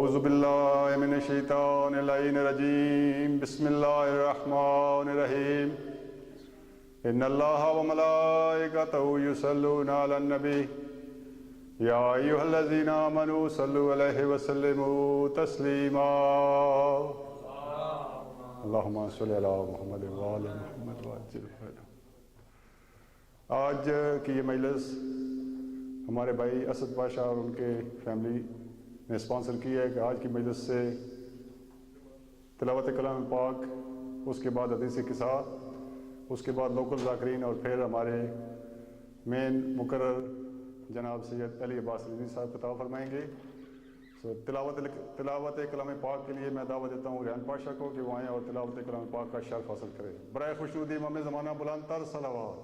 औज़ु बिल्लाहि मिनश शैतानिर रजीम बिस्मिल्लाहिर्रहमानिर्रहीम इन्नल्लाहा व मलाइकतहु युसल्लूना अलन नबी या अय्युहल्लज़ीना आमनू सल्लु अलैहि व सल्लिमू तस्लीमा अल्लाहुम्मा सल्लि अला मुहम्मद व आले मुहम्मद व अज्जिल फ़ैदा। आज की ये मजलिस हमारे भाई असद पाशा और उनके फैमिली ने स्पॉन्सर की है कि आज की मजलिस से तिलावत कलाम पाक, उसके बाद हदीस किस्सा, उसके बाद लोकल ज़ाकिरीन और फिर हमारे मेन मुकर्रर जनाब सैयद अली बासिलसी साहब खिताब फरमाएंगे। तिलावत कलाम पाक के लिए मैं दावत देता हूँ रेहान पाशा को कि वो आएँ और तिलावत कलाम पाक का शर्फ हासिल करें। बराए खुशनुदी इमाम ज़माना बुलंद तर सलावत।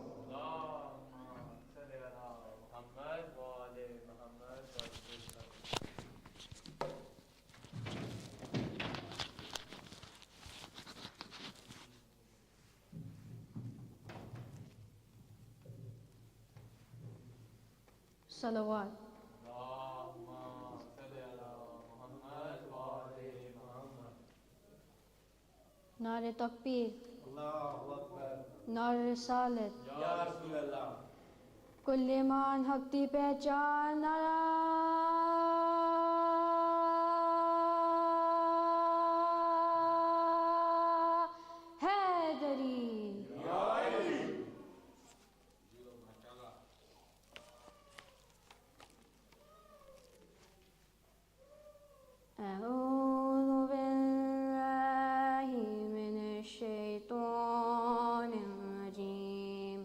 सलावत। नारे तकबीर, नारे रिसालत, कुल्ले मान हक दी पहचान, नारा हैदरी। أعوذ بالله من الشيطان الرجيم.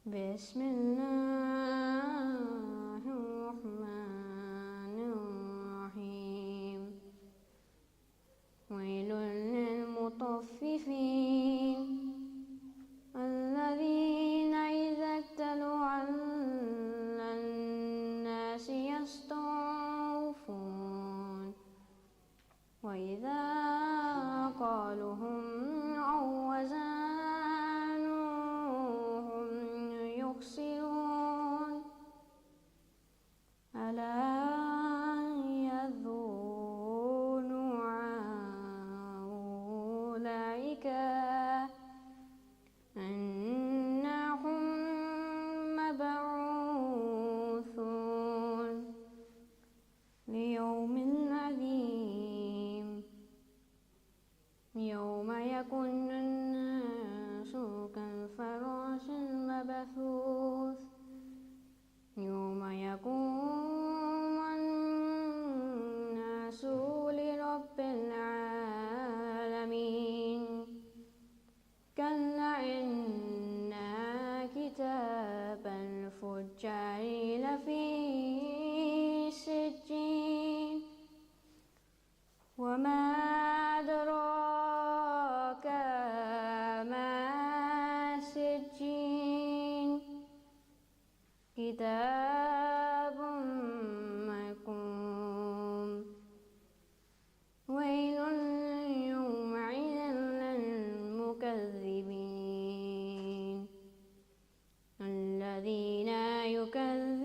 بسم الله الرحمن الرحيم. ويل للمطففين الذين إذا اكتالوا على الناس يستوفون وإذا قالوهم أو وزنوهم يخسرون ألا يظن أولئك أنهم مبعوثون ليوم عظيم يوم يكون الناس كالفراش المبثوث يوم يقوم الناس لرب العالمين. كلا إن كتاب الفجار لفي سجين وما أدراك ما سجين كتاب مرقوم. ويل يومئذ للمكذبين الذين يكذبون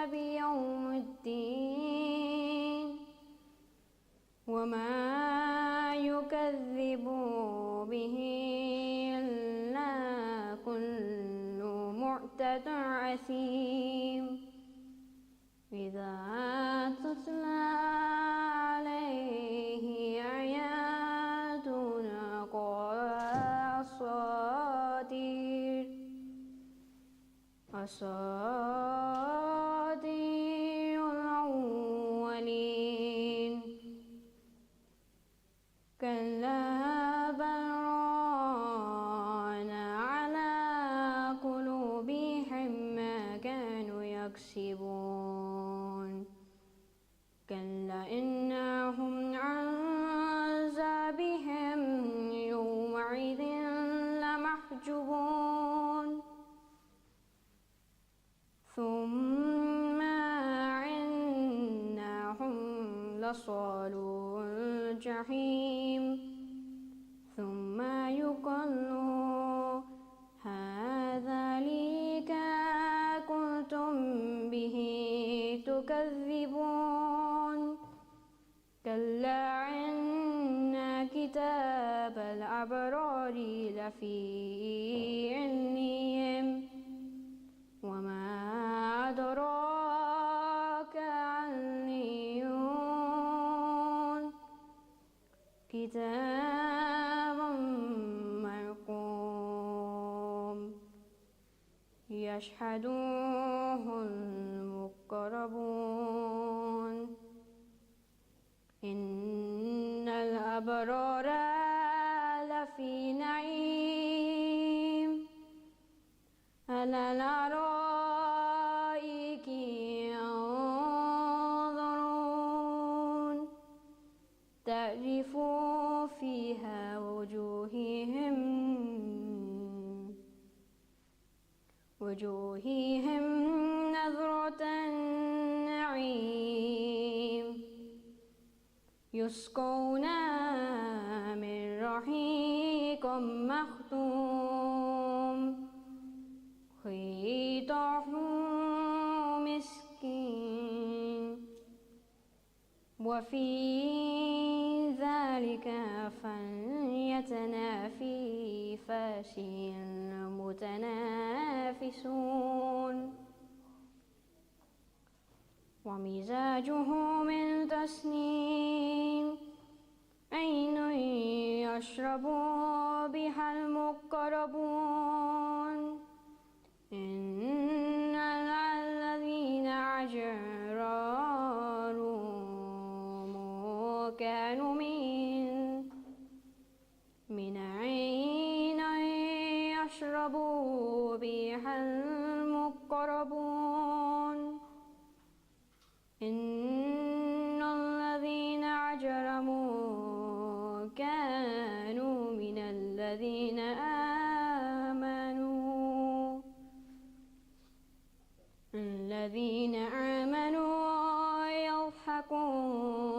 بيوم الدين وما يكذب به إلا كل معتد عثيم. إذا تتلى عليه آياتنا قال أساطير الأولين. كلا بل ران على قلوبهم ما كانوا يكسبون. كلا إنهم عن عذابهم يومئذ لمحجوبون. ثم إنهم لصالو الجحيم ثم يقال هذا لك كنتم تكذبون كلا إن كتاب الأبرار لفي عليهم وما أدراك عليون كتاب مرقوم يشهده المقربون إن الأبرار لفي نعيم على الأرائك ينظرون تعرف فيها وجوههم نظرة النعيم يسقون من رحيق مختوم ختامه مسك وفي ذلك فليتنافس المتنافسون ومزاجه من تسنيم عين يشرب بها المقربون إن الذين أجرموا كانوا من عين يشرب بها المقربون إن الذين أجرموا كانوا من الذين آمنوا يضحكون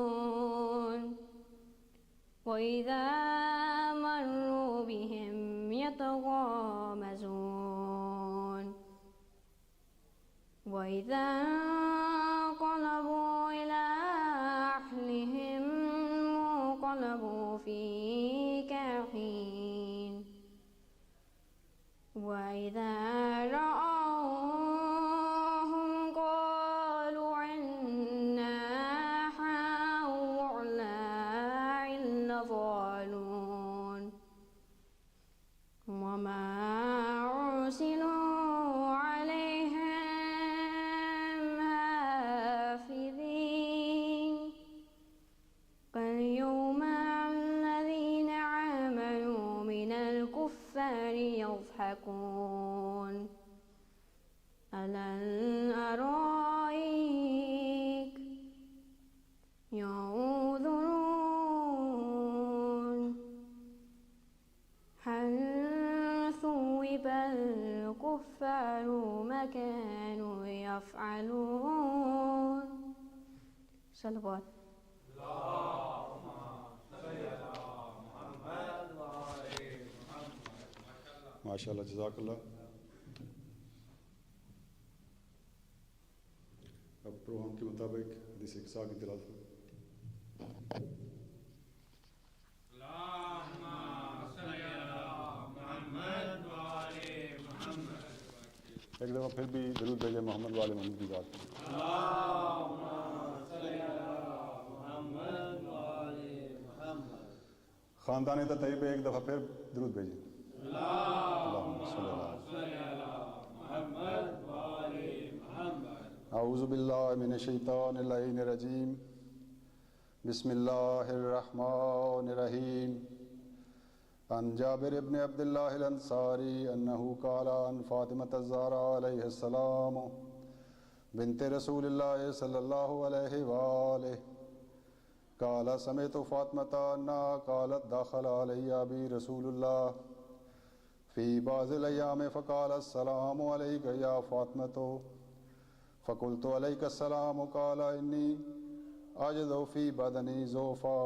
وإذا مروا بهم يتغامزون وإذا انقلبوا إلى أهلهم انقلبوا فكهين وإذا رأوهم قالوا إن هؤلاء لضالون وما أرسلوا عليهم حافظين فاليوم الذين آمنوا من الكفار يضحكون على الأرائك ينظرون هل ثوب الكفار ما كانوا يفعلون صلوات माशाल्लाह जज़ाकल्लाह। अब प्रोग्राम के मुताबिक हदीस इक़सा की तिलावत। एक दफ़ा फिर भी दरूद भेजे मोहम्मद वाले मोहम्मद की ज़ात। ख़ानदान तैयब पे एक दफ़ा फिर दरूद भेजे। अऊज़ु बिल्लाहि मिनश शैतानिर रजीम बिस्मिल्लाहिर रहमानिर रहीम अन जाबिर इब्न अब्दुल्लाह अल-अंसारी अन्नहु क़ाला अन फ़ातिमत ज़हरा अलैहिस्सलाम बिन्ते रसूलिल्लाह सल्लल्लाहु अलैहि वआलिहि क़ाला समिअतु फ़ातिमता अन्ना क़ालत दख़ल अलैया अबी रसूलुल्लाह फ़ी बाज़िल अय्याम फ़क़ाल अस्सलामु अलैका या फ़ातिमतो फ़क़ुल्तु अलैका अस्सलाम क़ाला इन्नी अजिदु फ़ी बदनी ज़ौफ़ा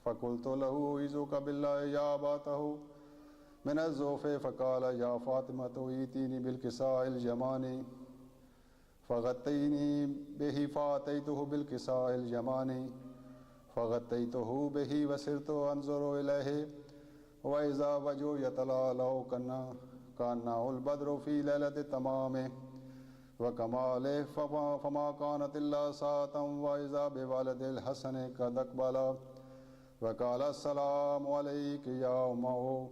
फ़क़ुल्तु लहू उईज़ुका बिल्लाहि या अबातहु मिनज़ ज़ौफ़ि फ़क़ाल या फ़ातिमतो ईतीनी बिल किसाइल जमानी فغطيني به فأتيته بالكساء اليماني فغطيته به وسرت أنظر إليه وإذا وجهه يتلألأ كأنه البدر في ليلة تمامه وكماله فما كانت إلا ساعة وإذا بولد الحسن قد أقبل وقال السلام عليك يا أمه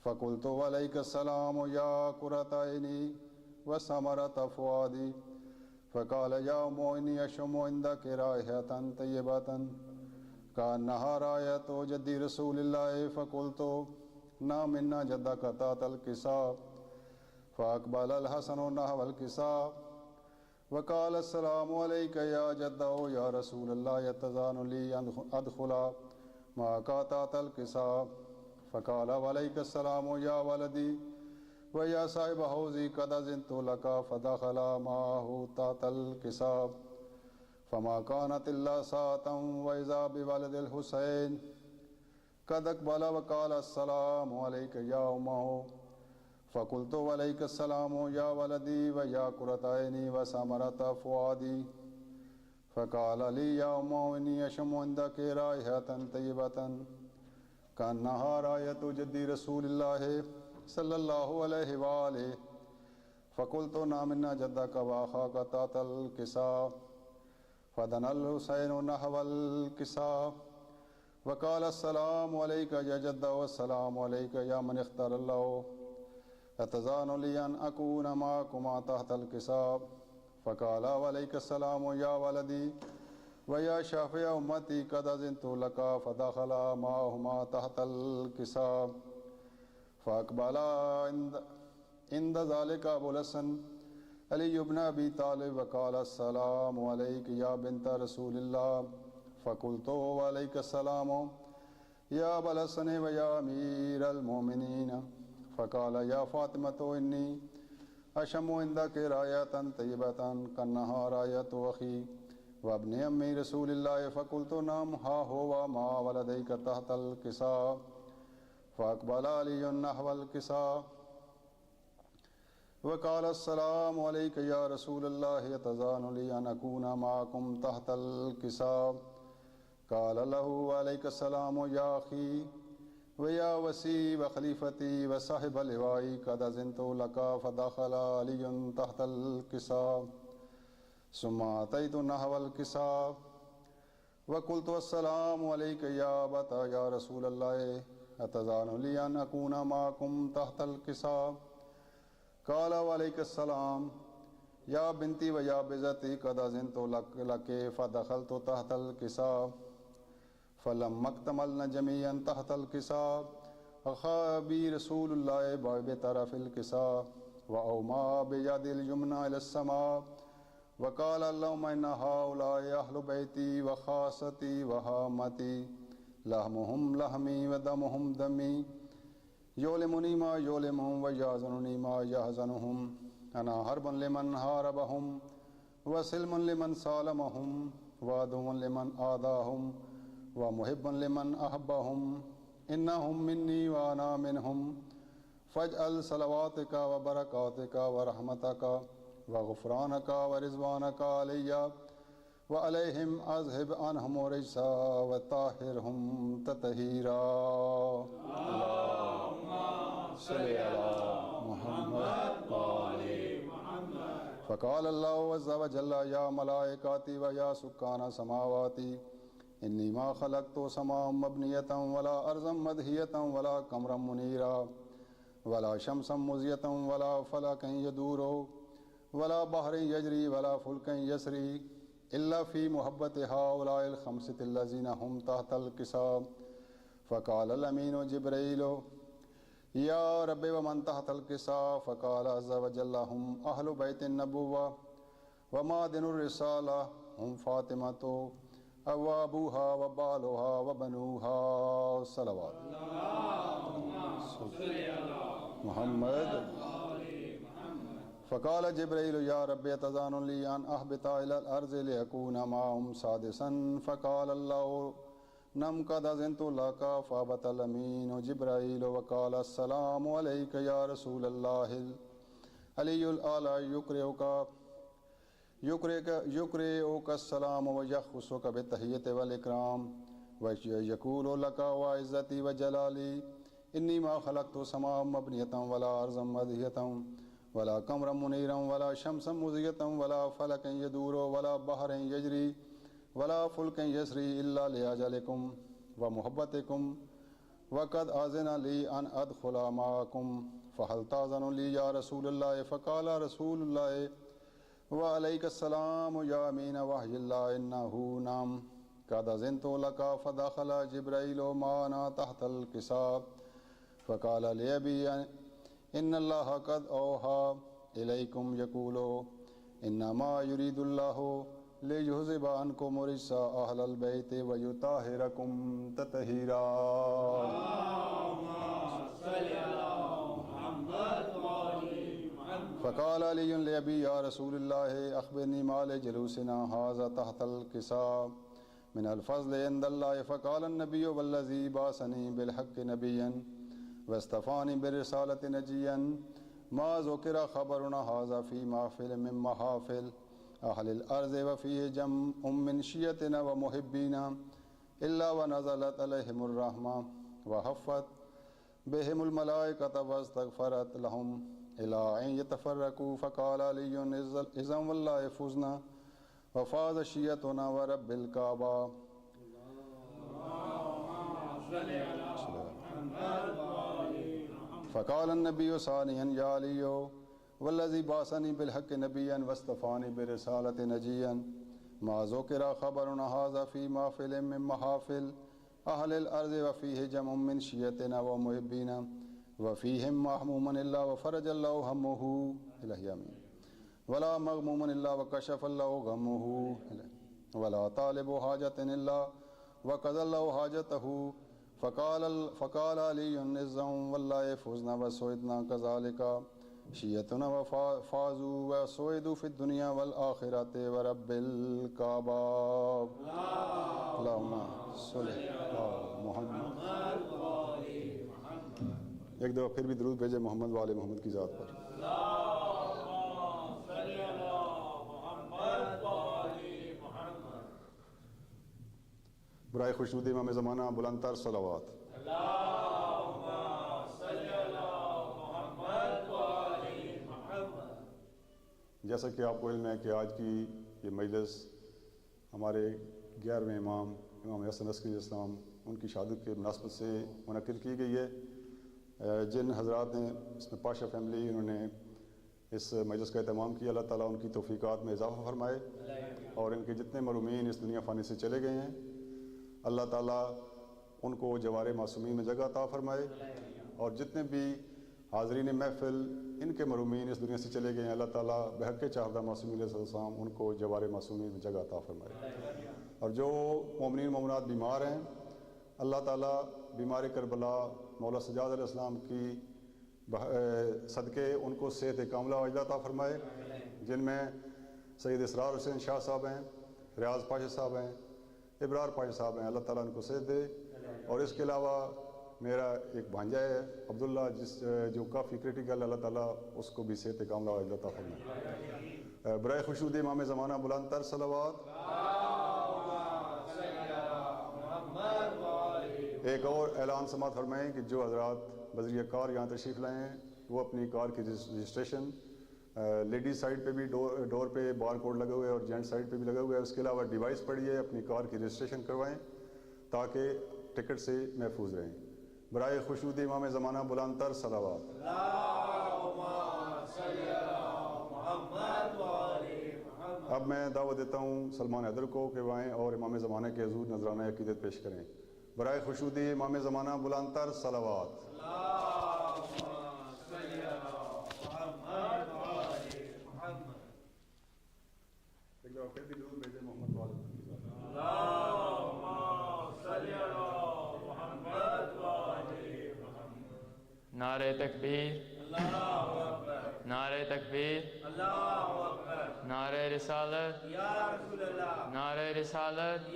فقلت وعليك السلام يا قرة عيني وثمرة فؤادي فقال يا أم إني أشم عندك رائحة طيبة كأنها رائحة جد رسول الله فقلت نعم إن جدك تحت الكساء فأقبل الحسن نحو الكساء وقال السلام عليك يا جده يا رسول الله يتزان لي أن أدخل معك تحت الكساء فقال وعليك السلام يا ولدي ويا صاحب حوزي قد أذنت لك فدخل معه تحت الكساء فما كانت إلا ساعة وإذا بولد الحسين قد أقبل وقال السلام عليك يا أمه فقلت وعليك السلام يا ولدي ويا قرة عيني وثمرة فؤادي فقال لي يا أم إني أشم عندك رائحة طيبة كأنها رائحة جد رسول الله صلى الله عليه وآله فقلت نعم إن جدك وأخاك تحت الكساء فدنا الحسين نحو الكساء وقال السلام عليك يا جد والسلام عليك يا من اختار الله أتزان لي أن أكون معكما تحت الكساء فقال وعليك السلام يا ولدي ويا شافع أمتي قد أذنت لك فدخل معهما تحت الكساء فأقبل عند ذلك أبو الحسن علي بن أبي طالب وقال السلام عليك يا بنت رسول الله فقلت وعليك السلام يا أبا الحسن ويا أمير المؤمنين فقال يا فاطمة إني أشم عندك راية طيبة كأنها راية أخي وابن أمي رسول الله فقلت نعم ها هو مع ولديك تحت الكساء فأقبل علي نحو الكساء وقال السلام عليك يا رسول الله يتزان لي أن أكون معكم تحت الكساء قال له عليك السلام يا أخي ويا وسي وخليفتي وصاحب لوائي قد أذنت لك فدخل علي تحت الكساء ثم أتيت نحو الكساء وقلت السلام عليك يا أبتا يا رسول الله أتزان لي أن أكون معكم تحت الكساء قال وعليك السلام يا بنتي ويا بزتي قد أذنت لك فدخلت تحت الكساء فلما اكتملنا جميعا تحت الكساء أخا بي رسول الله بطرف الكساء وأومى بيد اليمنى إلى السماء وقال اللهم إن هؤلاء أهل بيتي وخاصتي وهامتي لحمهم لحمي ودمهم دمي يؤلمني ما يؤلمهم ويحزنني ما يحزنهم أنا حرب لمن حاربهم وسلم لمن سالمهم وعدو لمن آذاهم ومحب لمن أحبهم إنهم مني وأنا منهم فاجعل صلواتك وبركاتك ورحمتك وغفرانك ورضوانك علي وعليهم أذهب عنهم الرجس وطهرهم تطهيرا اللهم صل على محمد وآل محمد فقال الله عز وجل يا ملائكتي ويا سكان سماواتي إني ما خلقت سماء مبنية ولا أرضا مدهية ولا قمرا منيرا ولا شمسا مزية ولا فلكا يدور ولا بحر يجري ولا فلك يسري إلا في محبة هؤلاء الخمسة الذين هم تحت الكساء فقال الأمين جبريل يا رب ومن تحت الكساء فقال عز وجل هم أهل بيت النبوة ومعدن الرسالة هم فاطمة أوابوها وبالها وبنوها صلوات محمد فقال جبريل يا رب يتزان لي أن أهبط إلى الأرض ليكون معهم سادسا فقال الله نم قد أذنت لك فأبت الأمين جبريل وقال السلام عليك يا رسول الله علي الآلاء يقرئك يقرئك السلام ويخصك بالتحية والإكرام ويقول لك وعزتي وجلالي إني ما خلقت سماء مبنية ولا أرضا مدهية ولا قمرا منيرا ولا شمسا مضية ولا فلكا يدور ولا بحر يجري ولا فلك يسري إلا لأجلكم ومحبتكم وقد آذن لي أن أدخل معكم فهل تأذن لي يا رسول الله؟ فقال رسول الله وعليك السلام يا أمين وحي الله إنه نعم قد أذنت لك. فدخل جبريل معنا تحت الكساء فقال لأبي إن الله قد أوحى إليكم يقول إنما يريد الله ليذهب عنكم رجس أهل البيت ويطهركم تطهيرا. فقال علي لأبي يا رسول الله أخبرني ما لجلوسنا هذا تحت الكساء من الفضل عند الله. فقال النبي والذي بعثني بالحق نبيا واصطفاني بالرسالة نجيا ما ذكر خبرنا هذا في محفل من محافل أهل الأرض وفيه جمع من شيعتنا ومحبينا إلا ونزلت عليهم الرحمة وحفت بهم الملائكة واستغفرت لهم إلى أن يتفرقوا. فقال علي إذا والله فزنا وفاز شيعتنا ورب الكعبة. فقال النبي ثانيا يا علي والذي بعثني بالحق نبيا واصطفاني برسالة نجيا ما ذكر خبرنا هذا في محفل من محافل أهل الأرض وفيه جمع من شيعتنا ومحبينا وفيهم محموم إلا وفرج الله همه إلهي آمين ولا مغموم إلا وكشف الله غمه ولا طالب حاجة إلا وقضى الله حاجته. فقال علي النظام والله فزنا وسعدنا كذلك شيعتنا وفازوا وسعدوا في الدنيا والآخرة ورب الكعبة. اللهم صل على محمد. ایک دفعہ پھر بھی درود بھیجے محمد و آل محمد کی ذات پر. برائے خوشنودی امام زمانہ بلند تر صلوات. جیسا کہ آپ کو علم ہے کہ آج کی یہ مجلس ہمارے 11ویں امام حسن عسکری اسلام ان کی شہادت کے مناسبت سے منعقد کی گئی ہے. جن حضرات نے اس میں پاشا فیملی انہوں نے اس مجلس کا اہتمام کیا، اللہ تعالیٰ ان کی توفیقات میں اضافہ فرمائے اور ان کے جتنے مرحومین اس دنیا فانی سے چلے گئے ہیں اللہ تعالیٰ ان کو جوار معصومین میں جگہ عطا فرمائے، اور جتنے بھی حاضرین محفل ان کے مرحومین اس دنیا سے چلے گئے ہیں اللہ تعالیٰ بحق چاہدہ معصومین علیہ السلام ان کو جوار معصومین میں جگہ عطا فرمائے. اور جو مومنین مومنات بیمار ہیں اللہ تعالیٰ بیمار کربلا مولا سجاد علیہ السلام کی صدقے ان کو صحت کاملہ و عطا فرمائے، جن میں سید اسرار حسین شاہ صاحب ہیں، ریاض پاشا صاحب ہیں، ابرار پاشا صاحب ہیں. اللہ تعالیٰ ان کو صحت دے. اور اس کے علاوہ میرا ایک بھانجا ہے عبداللہ جو کافی کرٹیکل، اللہ تعالیٰ اس کو بھی صحت کاملہ و عطا فرمائے. برائے خوشنودی امام زمانہ بلند تر صلوات. ایک اور اعلان سماعت فرمائیں کہ جو حضرات بذریعہ کار یہاں تشریف لائے ہیں وہ اپنی کار کی رجسٹریشن لیڈیز سائڈ پہ بھی ڈور پہ بار کوڈ لگے ہوئے اور جینٹ سائڈ پہ بھی لگے ہوئے ہے. اس کے علاوہ ڈیوائس پڑی ہے، اپنی کار کی رجسٹریشن کروائیں تاکہ ٹکٹ سے محفوظ رہیں. برائے خوشنودی امام زمانہ بلند تر صلوات. اب میں دعوت دیتا ہوں سلمان حیدر کو کہ وہ آئیں اور امام زمانہ کے حضور نذرانہ عقیدت پیش کریں. برائے خوشنودی امام زمانہ بلند تر صلوات. نعرہ تکبیر، نعرہ تکبیر، نعرہ رسالت، نعرہ رسالت،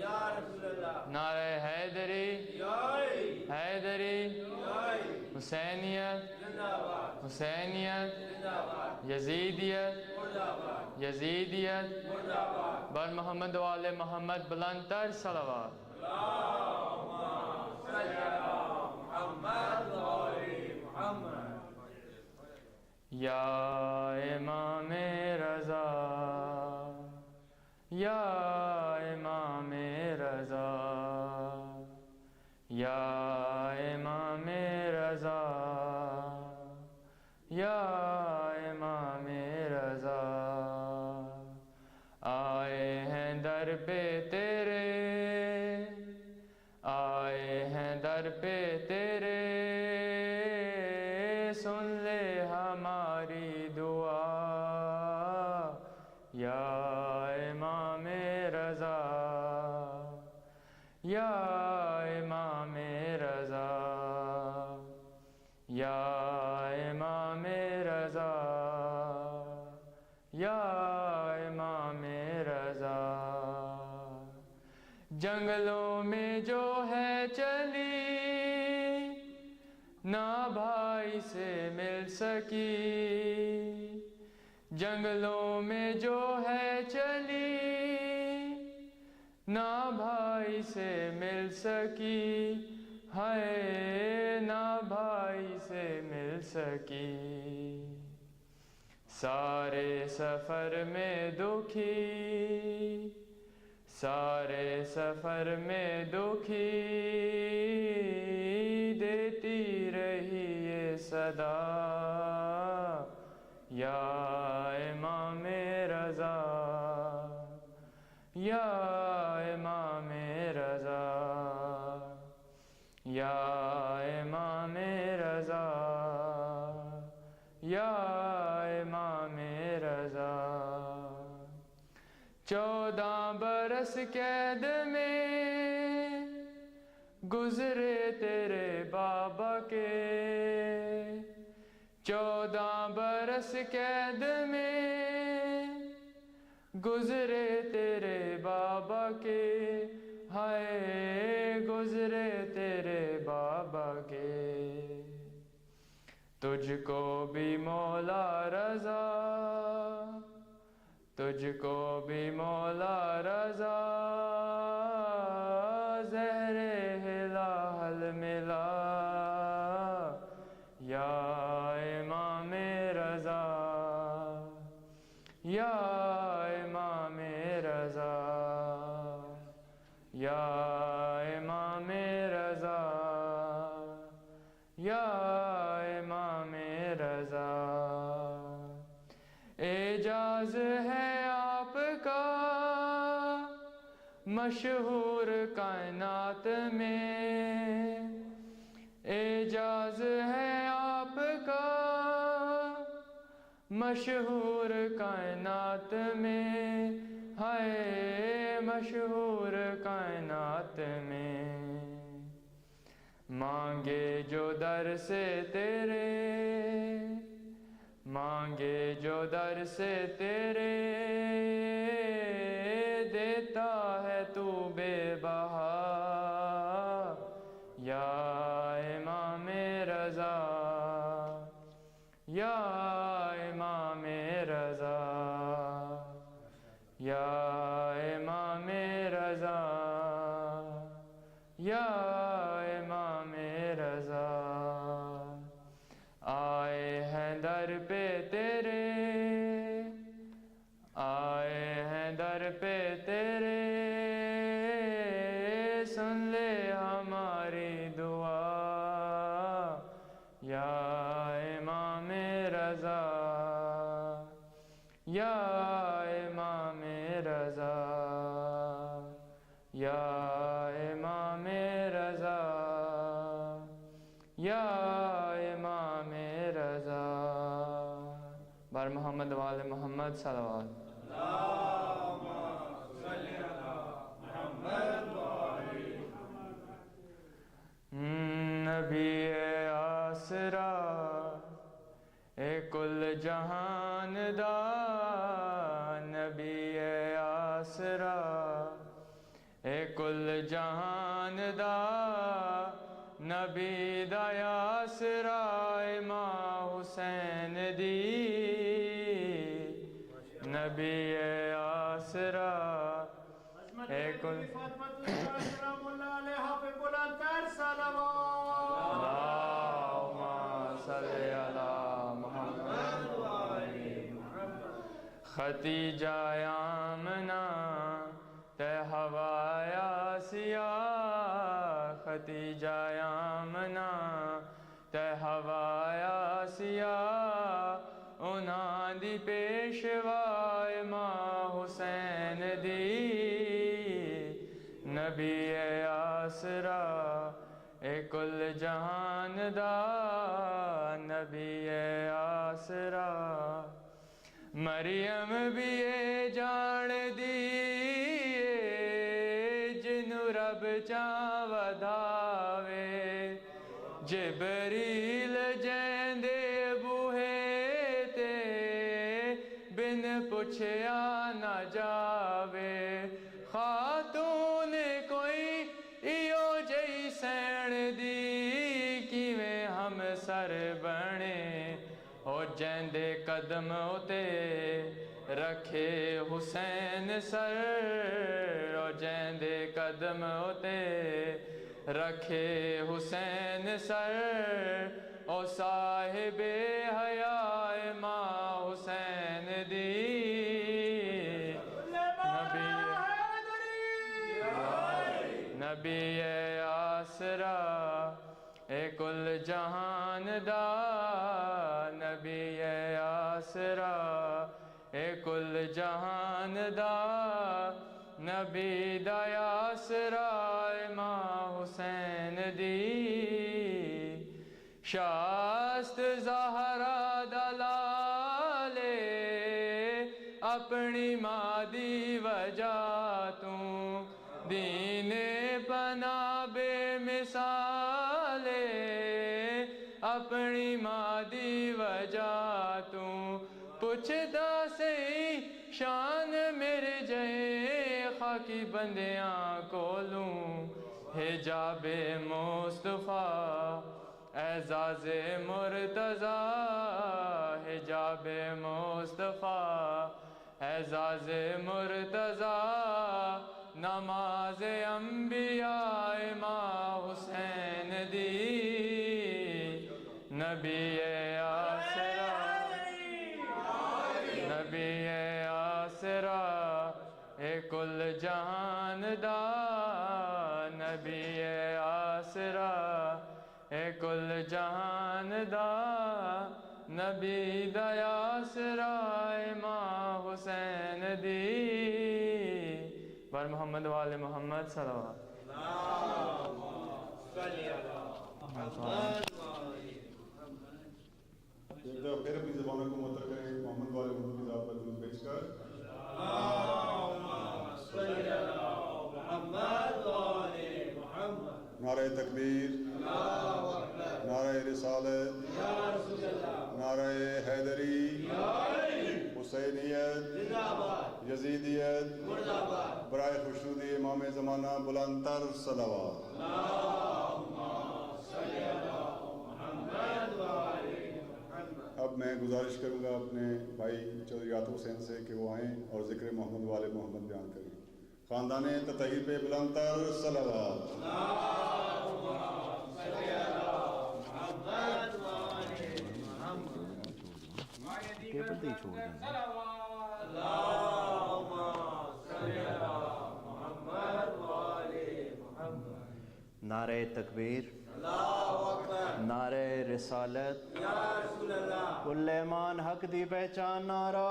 نعرہ حیدری، حیدری، حسینیت حسینیت یزیدیت یزیدیت بر محمد و آل محمد بلند تر صلوات یا امام رضا یا امام رضا یا امام رضا یا امام رضا آئے ہیں در پہ تیرے آئے ہیں در پہ تیرے سن لے ہماری دعا یا امام رضا یا امام رضا یا امام رضا یا امام رضا جنگلوں میں جو ہے چلی نہ بھائی سے مل سکی جنگلوں میں جو ہے چلی نہ بھائی سے مل سکی ہے نہ بھائی سے مل سکی سارے سفر میں دکھی سارے سفر میں دکھی دیتی رہی یہ صدا یا امام رضا یا امام رضا یا امام رضا یا امام رضا 14 برس قید میں گزرے تیرے بابا کے 14 برس قید میں گزرے تیرے بابا کے ہائے گزرے تیرے بابا کے تجھ کو بھی مولا رضا تجھ کو بھی مولا رضا زہر ہلال ملا یا امام رضا یا امام رضا یا امام رضا یا امام رضا اعجاز ہے آپ کا مشہور کائنات میں اعجاز ہے آپ کا مشہور کائنات میں ہے مشہور کائنات میں مانگے جو در سے تیرے مانگے جو در سے تیرے دیتا ہے تو بے بہا یا امام رضا یا امام رضا یا امام رضا یا امام رضا آئے ہیں در پہ تیرے آئے ہیں در پہ تیرے سن لے ہماری دعا یا امام رضا یا امام رضا یا امام رضا یا امام رضا بر محمد و آل محمد صلوات نبی آسرا اے کل جہان دا نبی آسرا اے کل جہان دا نبی دا آسرا کل سلام اللہ علیہ پہ بلند کر صلوات اللہم صلی علی محمد ختیجہ آمنہ تے ہوایا سیاہ ختیجہ آمنہ تے ہوایا سیاہ انہاں دی پیشوائے ماں حسین دی نبی آسرا اے کل جہان دا نبی آسرا مریم بھی اے جان دی جنو رب چاں ودھاوے جبریل جیندے بوہے تے بن پچھیا نہ جاوے خاتون کوئی ایو جئی سین دی کیویں ہم سر بنے او جیندے قدم اتے رکھے حسین سر او جیندے قدم اتے رکھے حسین سر او صاحب حیاء ماں حسین دی نبی آسرا اے کل جہان دا نبی آسرا اے کل جہان دا نبی دا آسرا ماں حسین دی شاست زہرا دلالے اپنی ماں دی وجہ توں دین پناہ بے مثالے اپنی ماں دی وجہ توں پوچھدا سی شان میرے جے خاکی بندیاں کولوں حجاب مصطفیٰ اعزاز مرتضیٰ حجاب مصطفیٰ اعزاز مرتضیٰ نماز انبیاء ماں حسین دی نبی آسرا نبی آسرا اے کل جہان دا نبی آسرا اے کل جہان دا نبی دا آسرا ماں حسین دی بر محمد وآل محمد صلوات ایک دفعہ پھر اپنی زبانوں کو مطلع کریں محمد والے محمد کی ذات پر درود بھیج کر نعرہ تکبیر نعرہ رسالت نعرہ حیدری حسینیت یزیدیت برائے خشنودی امام زمانہ بلند تر صلوات اب میں گزارش کروں گا اپنے بھائی چودھری عاطف حسین سے کہ وہ آئیں اور ذکر محمد والے محمد بیان کریں خاندان تطہیر پہ بلند تر صلوات نعرہ تکبیر نعرہ رسالت کل ایمان حق دی پہچان نعرہ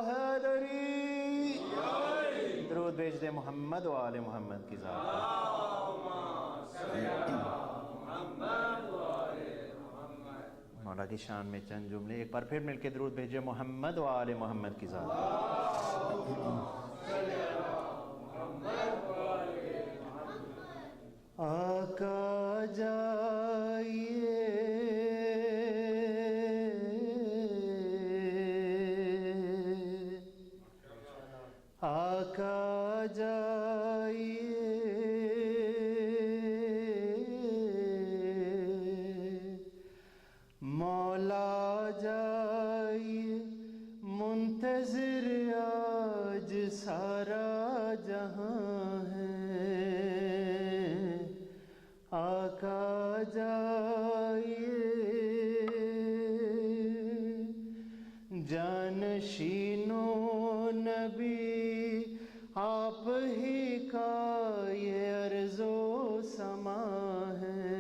حیدری درود بھیج دے محمد و آل محمد کی ذات مولا کی شان میں چند جملے ایک بار پھر مل کے درود بھیجے محمد و آل محمد کی ذات آقا جائیے آقا جائیے مولا جائیے منتظر آج سارا जहां है, आका जाइए जानशीनो नबी आप ही का ये अर्ज़ो समा है,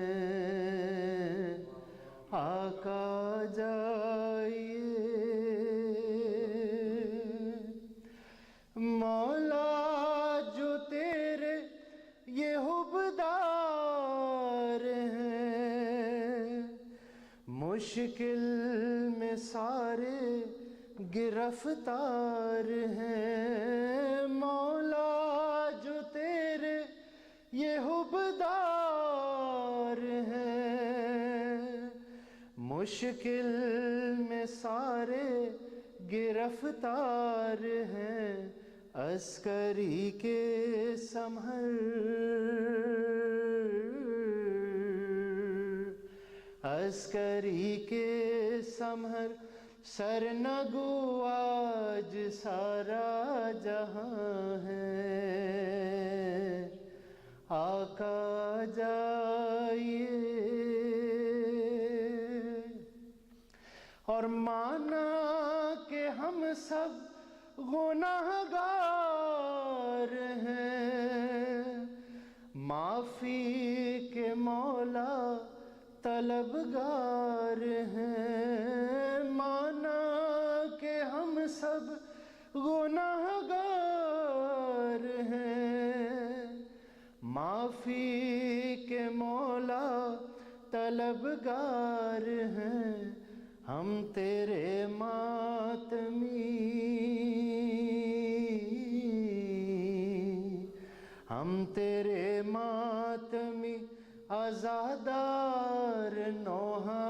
आका जाइए मौला जो तेरे ये हुबदार हैं, मुश्किल में सारे गिरफ्तार हैं, मौला जो तेरे ये हुबदार हैं, मुश्किल में सारे गिरफ्तार हैं, अस्करी के संभर, अस्करी के संभर सरनगो आज सारा जहां है, आका जाइए और माना कि हम सब गुनाहगार हैं, माफ़ी के मौला तलबगार हैं, माना कि हम सब गुनाहगार हैं, माफ़ी के मौला तलबगार हैं, हम तेरे मातमी, हम तेरे मातमी आज़ादार नौहा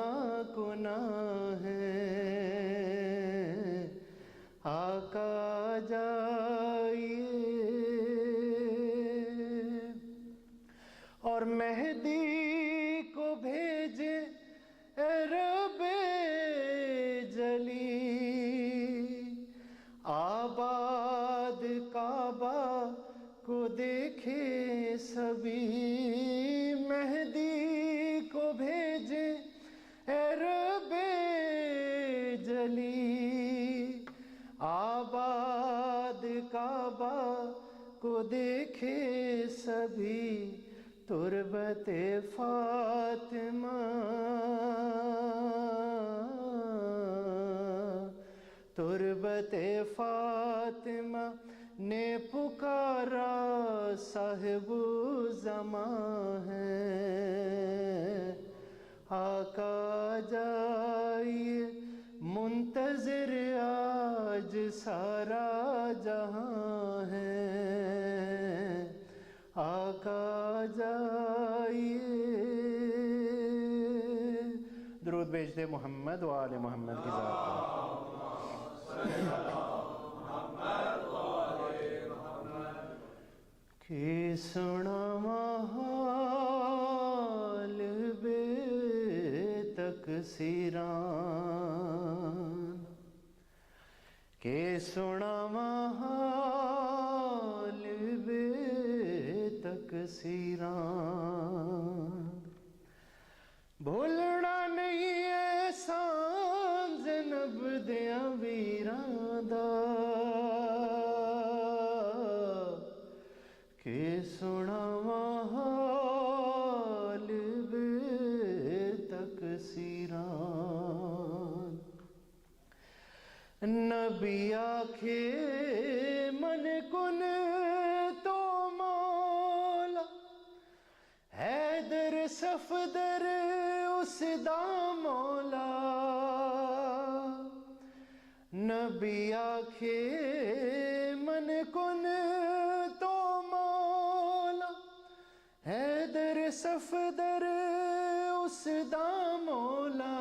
गुनाह हैं, आका जाइए और मेहदी को भेजे रबे जली, आबाद काबा को देखे सभी, मेहदी को भेजे रबे जली, आबाद काबा को देखे सभी, तुरबते फातिमा, तुरबते फातिमा ने पुकारा साहिबु ज़मां है, आका जाइए मुंतज़िर आज सारा जहां है, आका जाइए। दरूद भेज दे मोहम्मद व आले मोहम्मद की ज़ात पर। कि सुना हाल बे तकसीरान, कि सुना हाल बे तकसीरान, भूलना नहीं एहसान ज़ैनब दिया वीरां दा, कि सुनावा हाल बे तकसीरान, नबी आखे मन कुन तो मौला, हैदर सफदर उस दा मौला, नबी आखे मन कुन तो मौला, हैदर सफदर उस दा मौला।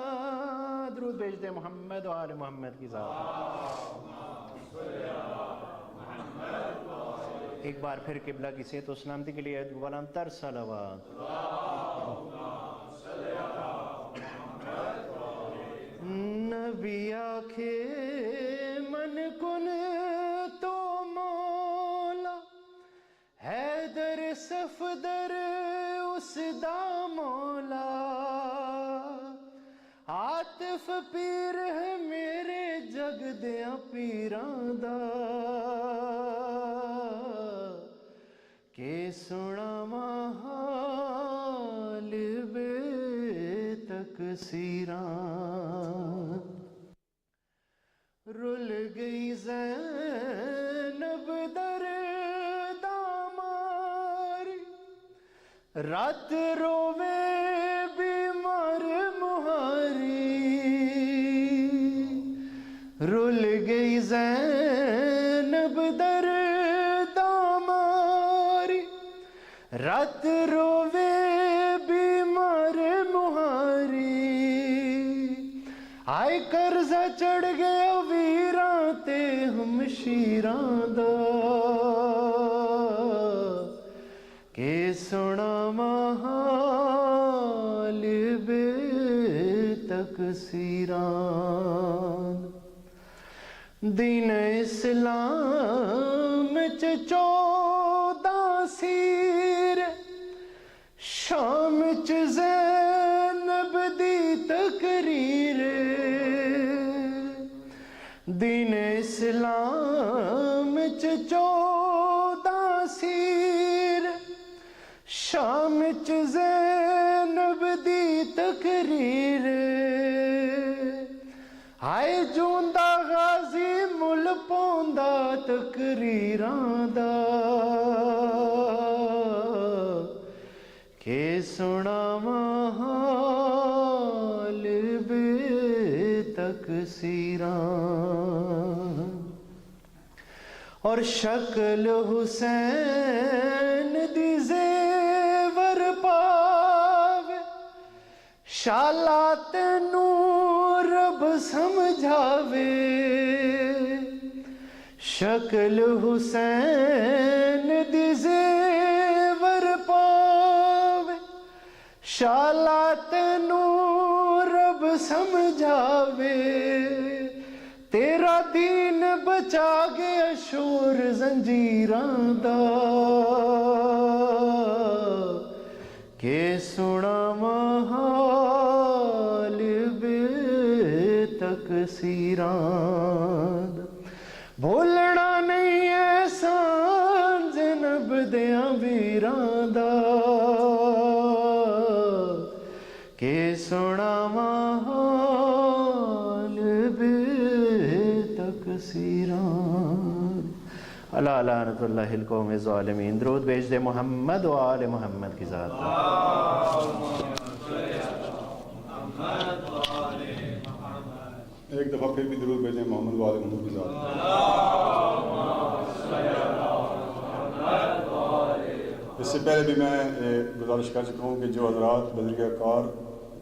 दरूद भेज दे मोहम्मद व आले मोहम्मद की ज़ात पर। एक बार फिर किबला की सेहत और सलामती के लिए बुलंदतर सलावत। नबी आखे मन कुन तो मौला, सफदर उस दा मौला, आतिफ पीर है मेरे जग दिया पीरां दा, के सुनावां हाल बेतकसीरां। रुल गई ज़ैनब दर्दा मारी, रात रोवे बीमार मुहारी। रुल गई ज़ैनब दर्दा मारी, रात रोवे बीमार मुहारी। आए कर्जा चढ़ गया वीरां ते हमशीरां दा, के सुनावां हाल बेतकसीरां। दीन इस्लाम च 14 सीर, शाम च ज़ैनब दी तकरीर। दीन इस्लाम च 14 सीर, शाम च ज़ैनब दी तकरीर। आए जूंदा गाजी मुल पौंदा तकरीरां दा, के सुनावां हाल बेतकसीरां। और शक्ल हुसैन दी ज़ेवर पावे, शाला तेनू रब समझावे। शक्ल हुसैन दी ज़ेवर पावे, शाला तेनू रब समझावे। तेरा दीन बचा गया शोर जंजीरां दा, के सुनावां हाल बेतकसीरां। भूलना नहीं एहसान ज़ैनब दियां वीरां दा, के सुनावां हाल बेतकसीरां। अला लानतुल्लाहिल कौमिज़ ज़ालिमीन। दरूद भेज दे मोहम्मद व आले मोहम्मद की ज़ात पर। एक दफ़ा फिर भी दरूद भेजें मोहम्मद व आले मोहम्मद की ज़ात पर। इससे पहले भी मैं गुजारिश कर चुका हूँ कि जो हज़रात बदरिया कार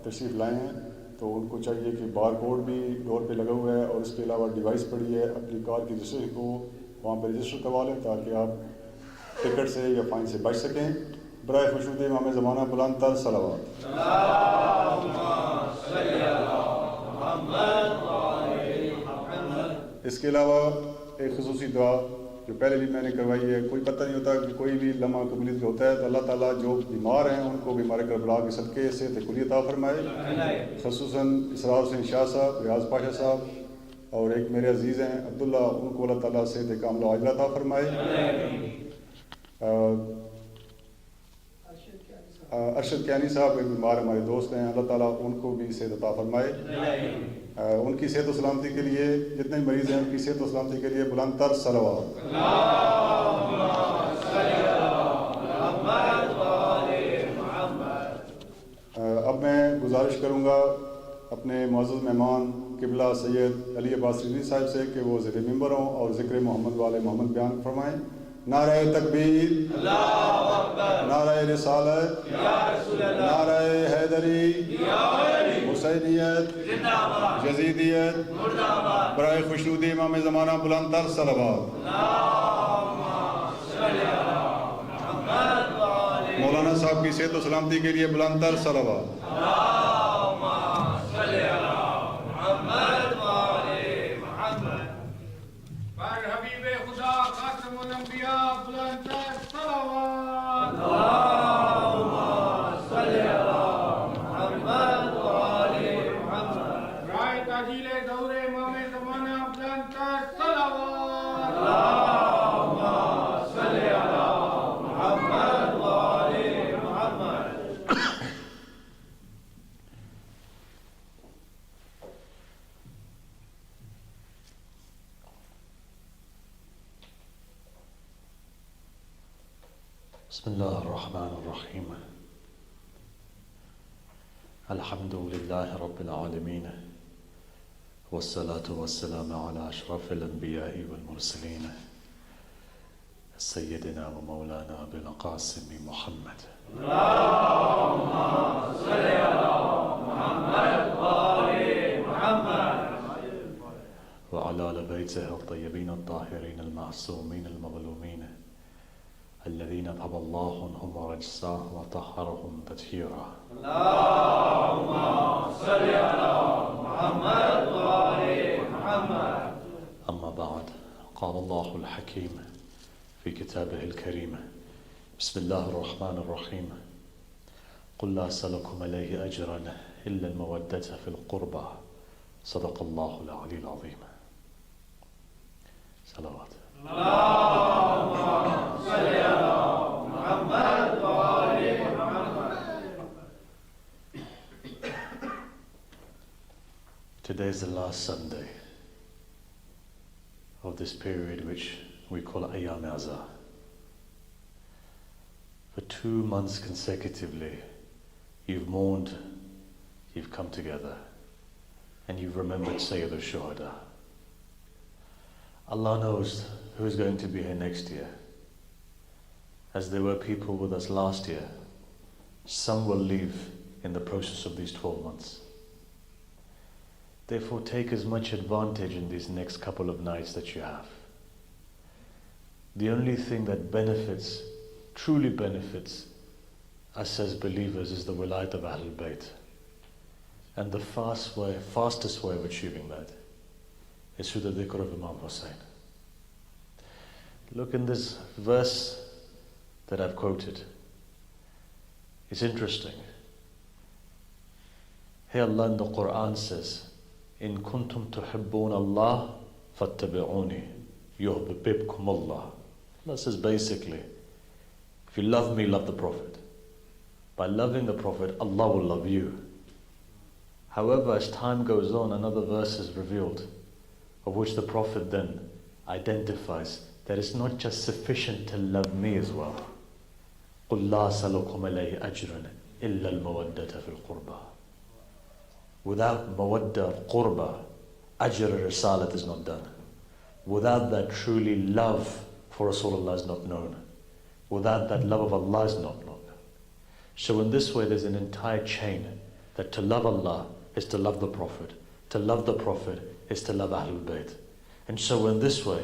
तशरीफ़ लाए हैं तो उनको चाहिए कि बार कोड भी डोर पे लगा हुआ है और इसके अलावा डिवाइस पड़ी है, अपनी कार की रजिस्ट्रेशन को वहाँ पर रजिस्टर करवा लें ताकि आप टिकट से या फाइन से बच सकें। बराए खुशूद इमाम ज़माना बुलंद तर सलावत। इसके अलावा एक ख़ुसूसी दुआ जो पहले भी मैंने करवाई है। कोई पता नहीं होता कि कोई भी लम्हा कबूलियत होता है तो अल्लाह ताला जो बीमार हैं उनको बीमार करबला के सदक़े से कुलियत अता फरमाए। ख़ुसूसन इसरार हुसैन शाह साहब, रियाज़ पाशा साहब और एक मेरे अजीज़ हैं अब्दुल्ला, उनको अल्लाह ताला से कामिला आजिला अता फरमाए। अरशद कैनी साहब एक बीमार हमारे दोस्त हैं, अल्लाह ताला उनको भी सेहत अता फरमाए। उनकी सेहत और सलामती के लिए जितने मरीज़ हैं उनकी सेहत और सलामती के लिए बुलंद तर सलावत। अब मैं गुजारिश करूँगा अपने मुअज़्ज़ज़ मेहमान किबला सैयद अली बासिलसी साहब से कि वो ज़िक्र मिंबर हों और ज़िक्र मोहम्मद वाले मोहम्मद बयान फरमाएँ। नारे तकबीर, नारे रिसालत, नारे हैदरी, हुसैनियत, यजीदियत, बराए खुशनूदी इमाम ज़माना बुलंद तर सलावत। मौलाना साहब की सेहत और सलामती के लिए बुलंद तर सलावत। हबीब खुदा खातमुल अंबिया बुलंद तर सलावत। بسم الله الرحمن الرحيم الحمد لله رب العالمين والصلاة والسلام على أشرف الأنبياء والمرسلين سيدنا ومولانا أبي القاسم محمد اللهم صل على محمد وآل محمد وعلى آل بيته الطيبين الطاهرين المعصومين المظلومين الذين أذهب الله عنهم ورجساه وطهرهم تطهيرا اللهم صل على محمد وآل محمد أما بعد قال الله الحكيم في كتابه الكريم بسم الله الرحمن الرحيم قل لا أسألكم عليه أجرا إلا المودة في القربى صدق الله العلي العظيم صلوات اللهم صل على محمد وآل محمد. Today is the last Sunday of this period which we call Ayyam Azha. For 2 months consecutively, you've mourned, you've come together, and you've remembered Sayyid al-Shuhada. Allah knows who's going to be here next year. As there were people with us last year, some will leave in the process of these 12 months. Therefore, take as much advantage in these next couple of nights that you have. The only thing that benefits, truly benefits us as believers is the wilayat of Ahlul Bayt. And the fastest way of achieving that is through the dhikr of Imam Hussain. Look in this verse that I've quoted. It's interesting. Here Allah in the Quran says, In kuntum tuhibbun Allah fattabi'uni yuhbibkum Allah. Allah says basically, if you love me, love the Prophet. By loving the Prophet, Allah will love you. However, as time goes on, another verse is revealed, of which the Prophet then identifies that it's not just sufficient to love me as well. قُلْ لَا سَلُكُمْ عَلَيْهِ أَجْرًا إِلَّا الْمَوَدَّةَ فِي الْقُرْبَى. Without mawadda of qurba, ajr risalat is not done. Without that truly love for Rasulullah is not known. Without that love of Allah is not known. So in this way there's an entire chain that to love Allah is to love the Prophet. To love the Prophet is to love Ahlul Bayt. And so in this way,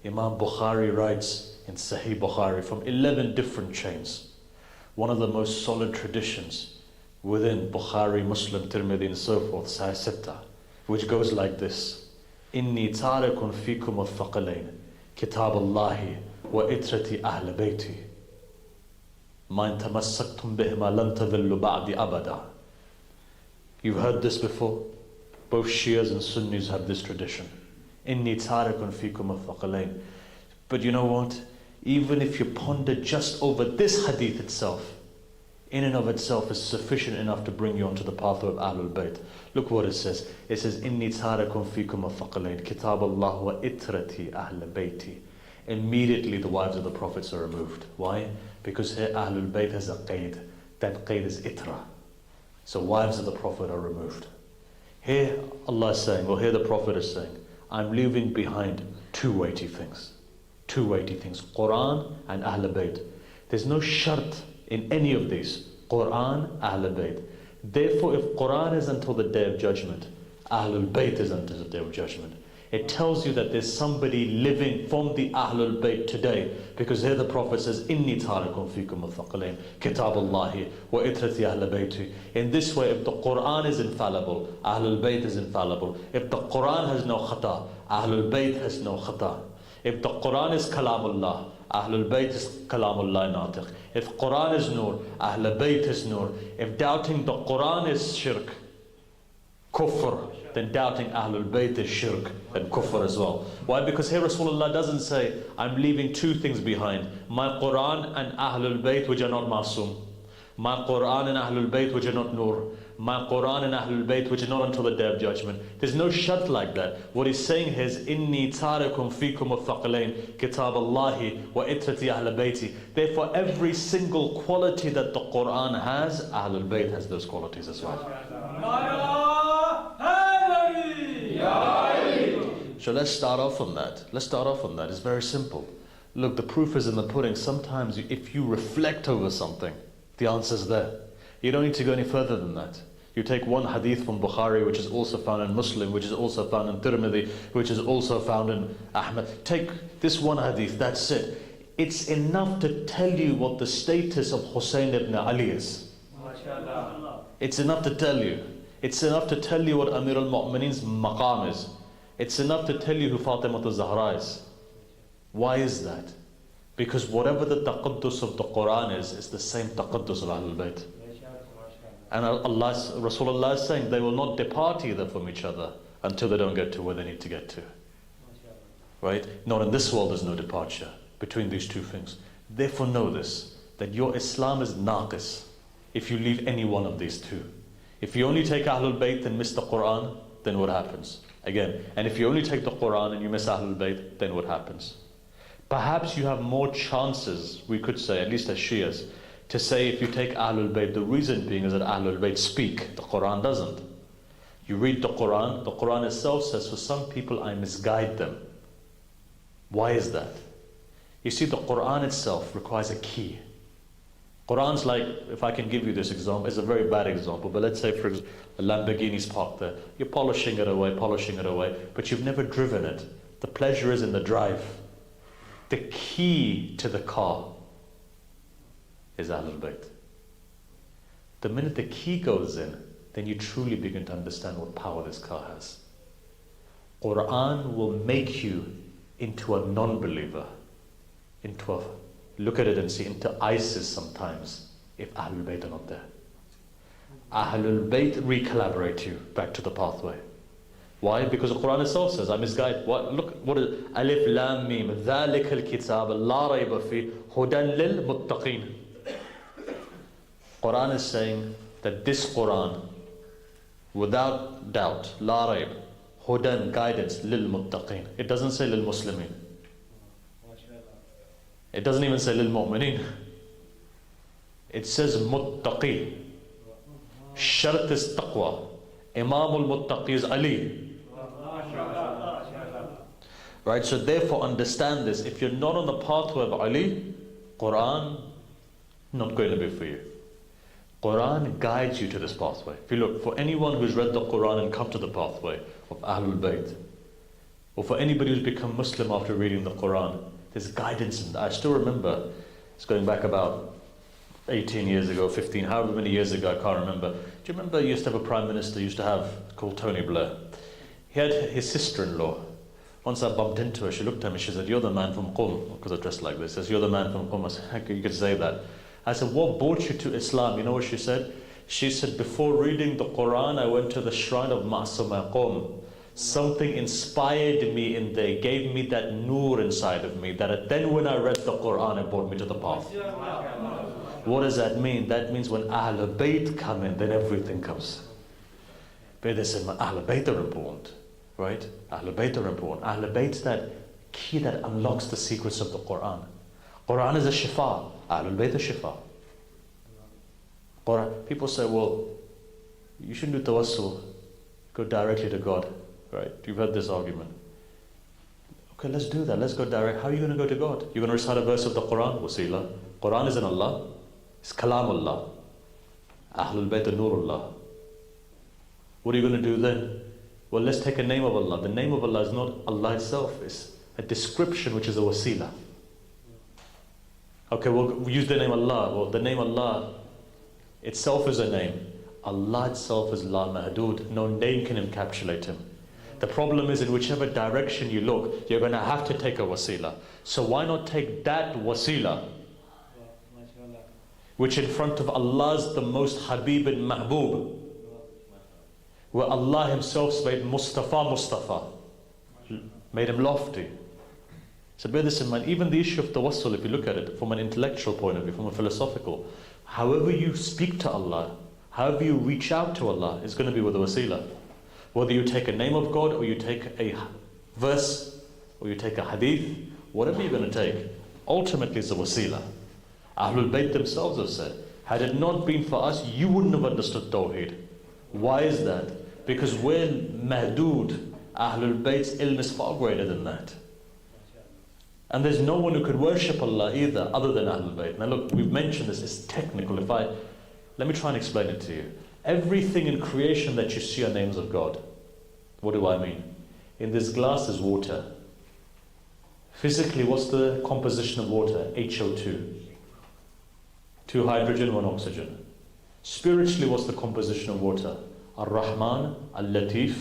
Imam Bukhari writes in Sahih Bukhari from 11 different chains. One of the most solid traditions within Bukhari, Muslim, Tirmidhi and so forth, Sahih Sitta, which goes like this. Inni tarikun fikum al-thaqalain, kitab Allahi wa itrati ahl bayti. Ma in tamassaktum bihima lan tadhillu ba'di abada. You've heard this before. Both Shias and Sunnis have this tradition. Inni tarikun fikum al-thaqalain. But you know what? Even if you ponder just over this hadith itself, in and of itself is sufficient enough to bring you onto the path of Ahlul Bayt. Look what it says. It says, Inni tarakum fikum al-thaqalain, kitab Allah wa itrati ahl bayti. Immediately the wives of the prophets are removed. Why? Because here Ahlul Bayt has a qaid. That qaid is itra. So wives of the Prophet are removed. Here Allah is saying, or here the Prophet is saying, I'm leaving behind 2 weighty things. 2 weighty things. Quran and Ahlul Bayt. There's no shart in any of these. Quran, Ahlul Bayt. Therefore, if Quran is until the Day of Judgment, Ahlul Bayt is until the Day of Judgment. It tells you that there's somebody living from the Ahlul Bayt today, because here the Prophet says, Inni tarikum fikum al-thaqalain, kitab Allahi wa itrati Ahlul Bayti. In this way, if the Quran is infallible, Ahlul Bayt is infallible. If the Quran has no khata, Ahlul Bayt has no khata. If the Quran is Kalamullah, Ahlul Bayt is Kalamullah Natiq. If Quran is Nur, Ahlul Bayt is Nur. If doubting the Quran is shirk, kufr, then doubting Ahlul Bayt is shirk and kufr as well. Why? Because here Rasulullah doesn't say, I'm leaving 2 things behind. My Quran and Ahlul Bayt which are not Masoom. My Quran and Ahlul Bayt which are not Nur. my Quran and Ahlul Bayt, which is not until the Day of Judgment. There's no shart like that. What he's saying is, Inni tarikum fikum al-thaqalain, kitab Allahi wa itrati Ahlul Bayti. Therefore, every single quality that the Quran has, Ahlul Bayt has those qualities as well. So let's start off on that. It's very simple. Look, the proof is in the pudding. Sometimes if you reflect over something, the answer's there. You don't need to go any further than that. You take one hadith from Bukhari, which is also found in Muslim, which is also found in Tirmidhi, which is also found in Ahmad. Take this one hadith, that's it. It's enough to tell you what the status of Hussein ibn Ali is. It's enough to tell you. It's enough to tell you what Amir al-Mu'mineen's maqam is. It's enough to tell you who Fatima al-Zahra is. Why is that? Because whatever the taqaddus of the Quran is the same taqaddus of Ahlul Bayt. And Rasulullah is saying they will not depart either from each other until they don't get to where they need to get to. Right? Not in this world, there's no departure between these two things. Therefore know this, that your Islam is naqis if you leave any one of these two. If you only take Ahlul Bayt and miss the Quran, then what happens? Again, and if you only take the Quran and you miss Ahlul Bayt, then what happens? Perhaps you have more chances, we could say, at least as Shias, to say if you take Ahlul Bayt, the reason being is that Ahlul Bayt speak, the Quran doesn't. You read the Quran itself says, for some people I misguide them. Why is that? You see, the Quran itself requires a key. Quran's like, if I can give you this example, it's a very bad example, but let's say for example, a Lamborghini's parked there. You're polishing it away, but you've never driven it. The pleasure is in the drive. The key to the car is Ahlul Bayt. The minute the key goes in, then you truly begin to understand what power this car has. Quran will make you into a non-believer, look at it and see, into ISIS sometimes, if Ahlul Bayt are not there. Ahlul Bayt recollaborate you back to the pathway. Why? Because the Quran itself says, I misguide. Look, what is Alif Lam Mim, ذَلِكَ الْكِتَابَ لَا رَيْبَ فِيهِ هُدًى لِلْمُتَّقِينَ. Quran is saying that this Quran, without doubt, la rayb, hudan, guidance, lil muttaqeen. It doesn't say lil muslimin. It doesn't even say lil mu'mineen. It says muttaqi. Shart is taqwa. Imam al-muttaqi is Ali. Right, so therefore understand this. If you're not on the pathway of Ali, Quran not going to be for you. Quran guides you to this pathway. If you look, for anyone who's read the Quran and come to the pathway of Ahlul Bayt, or for anybody who's become Muslim after reading the Quran, there's guidance in that. I still remember, it's going back about 18 years ago, 15, however many years ago, I can't remember. Do you remember you used to have a Prime Minister called Tony Blair? He had his sister-in-law. Once I bumped into her, she looked at me, she said, "You're the man from Qum," because I dressed like this. She says, "You're the man from Qum." I said, "You could say that." I said, "What brought you to Islam?" You know what she said? She said, "Before reading the Quran, I went to the shrine of Ma'suma Qum. Something inspired me in there, gave me that nur inside of me, that then when I read the Quran, it brought me to the path." What does that mean? That means when Ahlul Bayt come in, then everything comes. But they said, Ahlul Bayt are important, right? Ahlul Bayt are important. Ahlul Bayt's that key that unlocks the secrets of the Quran. Quran is a shifa. Ahlul Bayt is shifa. Quran. People say, well, you shouldn't do tawassul. Go directly to God, right? You've heard this argument. Okay, let's do that. Let's go direct. How are you going to go to God? You're going to recite a verse of the Quran? Wasila. Quran is in Allah. It's Kalamullah. Ahlul Bayt Nurullah. What are you going to do then? Well, let's take a name of Allah. The name of Allah is not Allah itself. It's a description which is a wasila. Okay, we'll use the name Allah. Well, the name Allah itself is a name. Allah itself is La Mahdud. No name can encapsulate Him. The problem is in whichever direction you look, you're going to have to take a wasila. So why not take that wasila, which in front of Allah is the most Habib and Mahbub, where Allah Himself made Mustafa, made Him lofty. So bear this in mind, even the issue of tawassul, if you look at it from an intellectual point of view, from a philosophical, however you speak to Allah, However you reach out to Allah is going to be with a wasila. Whether you take a name of God, or you take a verse, or you take a hadith, whatever you're going to take, ultimately it's a wasila. Ahlul Bayt themselves have said, had it not been for us, you wouldn't have understood Tawheed. Why is that? Because we're mahdood. Ahlul Bayt's ilm is far greater than that. And there's no one who could worship Allah either, other than Ahlul Bayt. Now look, we've mentioned this, it's technical. Let me try and explain it to you. Everything in creation that you see are names of God. What do I mean? In this glass is water. Physically, what's the composition of water? HO2. 2 hydrogen, 1 oxygen. Spiritually, what's the composition of water? Ar-Rahman, Al-Latif,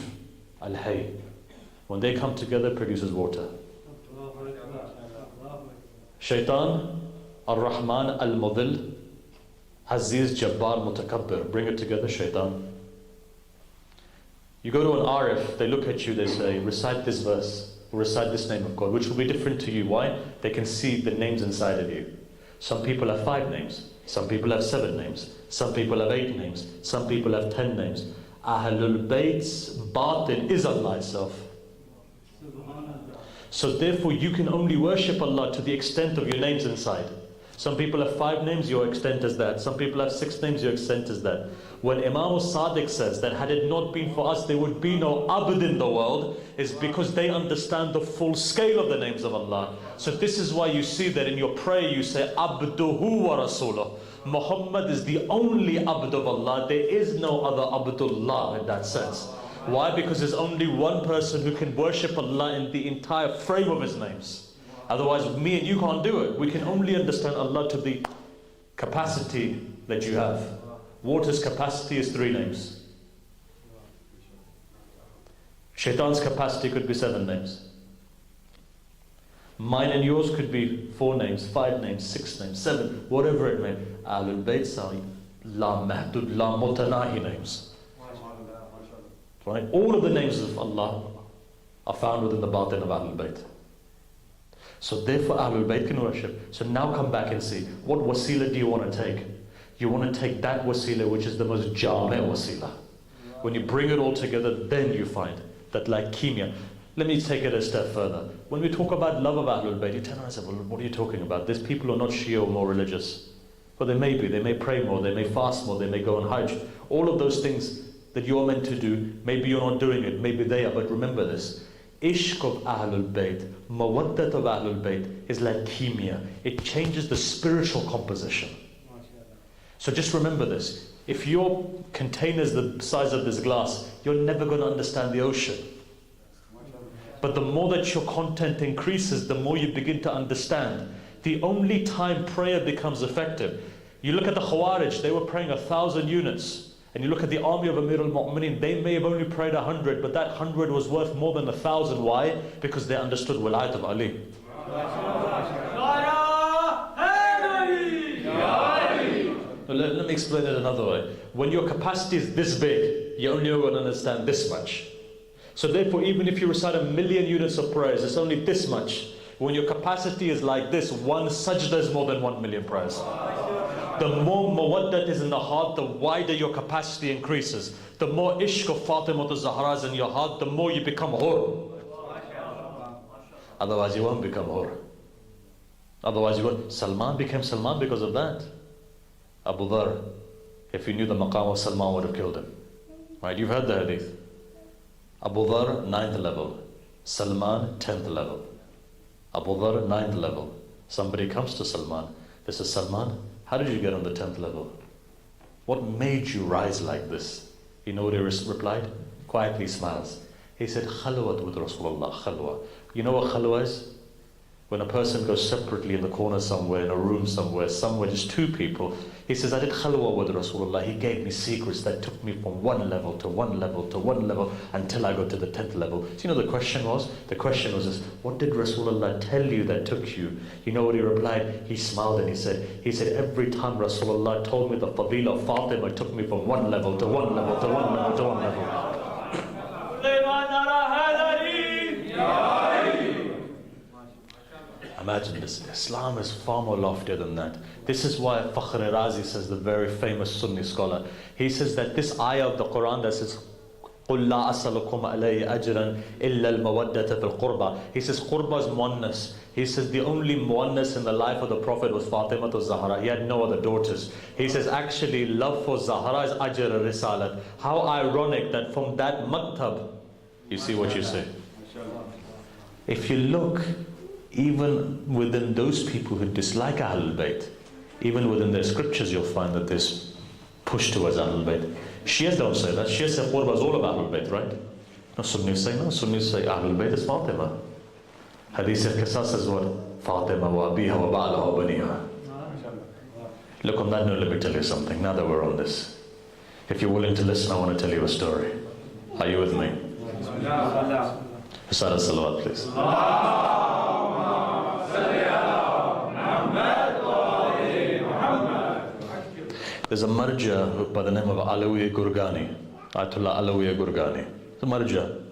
Al-Hay. When they come together, it produces water. Shaitan, Ar-Rahman, Al-Mudil, Aziz, Jabbar, Mutakabbir. Bring it together, Shaitan. You go to an Arif, they look at you, they say, recite this verse, or recite this name of God, which will be different to you. Why? They can see the names inside of you. Some people have 5 names, some people have 7 names, some people have 8 names, some people have 10 names. Ahlul Bayt's batin is Allah itself. So therefore you can only worship Allah to the extent of your names inside. Some people have 5 names, your extent is that. Some people have 6 names, your extent is that. When Imam Sadiq says that had it not been for us, there would be no abd in the world, is because they understand the full scale of the names of Allah. So this is why you see that in your prayer you say, Abduhu wa Rasuluh. Muhammad is the only abd of Allah. There is no other Abdullah in that sense. Why? Because there's only one person who can worship Allah in the entire frame of His names. Otherwise, me and you can't do it. We can only understand Allah to the capacity that you have. Water's capacity is 3 names. Shaitan's capacity could be 7 names. Mine and yours could be 4 names, 5 names, 6 names, 7, whatever it may be. Ahlul Bayt are La Mahdud, La Mutanahi names. Right? All of the names of Allah are found within the batin of Ahlul Bayt. So therefore Ahlul Bayt can worship. So now come back and see, what wasila do you want to take? You want to take that wasila which is the most jami' wasila. When you bring it all together, then you find that like kimia. Let me take it a step further. When we talk about love of Ahlul Bayt, you turn around and say, well, what are you talking about? There's people who are not Shia or more religious. Well, they may be. They may pray more. They may fast more. They may go on Hajj. All of those things that you're meant to do, maybe you're not doing it. Maybe they are. But remember this. Ishq of Ahlul Bayt, mawaddat of Ahlul Bayt is like kimia. It changes the spiritual composition. So just remember this. If your container is the size of this glass, you're never going to understand the ocean. But the more that your content increases, the more you begin to understand. The only time prayer becomes effective. You look at the Khawarij, they were praying 1,000 units. And you look at the army of Amir al-Mu'mineen, they may have only prayed 100, but that 100 was worth more than 1,000. Why? Because they understood Wilayat of Ali. Let me explain it another way. When your capacity is this big, you're only going to understand this much. So therefore, even if you recite 1,000,000 units of prayers, it's only this much. When your capacity is like this, 1 sajda is more than 1,000,000 prayers. The more mawaddat is in the heart, the wider your capacity increases. The more ishq of Fatima Zahra is in your heart, the more you become hur. Otherwise you won't become hur. Otherwise you won't. Salman became Salman because of that. Abu Dhar, if he knew the maqam of Salman, would have killed him. Right? You've heard the hadith. Abu Dhar, 9th level. Salman, 10th level. Abu Dhar, 9th level. Somebody comes to Salman. They say, Salman, how did you get on the 10th level? What made you rise like this? You know what he replied? Quietly smiles. He said, Khalwat with Rasulullah, khalwa. You know what khalwa is? When a person goes separately in the corner somewhere, in a room somewhere, just 2 people. He says, I did khalwa with Rasulullah. He gave me secrets that took me from 1 level to 1 level to 1 level until I got to the 10th level. So you know the question was? The question was this, what did Rasulullah tell you that took you? You know what he replied? He smiled and he said, every time Rasulullah told me the fadila of Fatima, it took me from 1 level to 1 level to 1 level to 1 level. Imagine this. Islam is far more loftier than that. This is why Fakhr Razi says, the very famous Sunni scholar, he says that this ayah of the Quran that says, قُلْ لَا أَسَلُكُمْ عَلَيْهِ أَجْرًا إِلَّا الْمَوَدَّةَ فِي الْقُرْبَى. He says Qurba is muannas. He says the only muannas in the life of the Prophet was Fatima to Zahra. He had no other daughters. He says actually love for Zahra is ajr risalat. How ironic that from that maktab, you see what you say. If you look, even within those people who dislike Ahlul Bayt, even within their scriptures you'll find that there's push towards Ahlul Bayt. Shias don't say that. Shias say Qurba is all about Ahlul Bayt, right? No, Sunnis say no. Sunnis say Ahlul Bayt is Fatima. Hadith al-Qisas says what? Fatima wa abiha wa ba'laha wa baniha. Look, on that note, let me tell you something. Now that we're on this, if you're willing to listen, I want to tell you a story. Are you with me? Hassan, salawat, please. There's a marja by the name of Alawi Gurgani, Ayatollah Alawi Gurgani. The marja.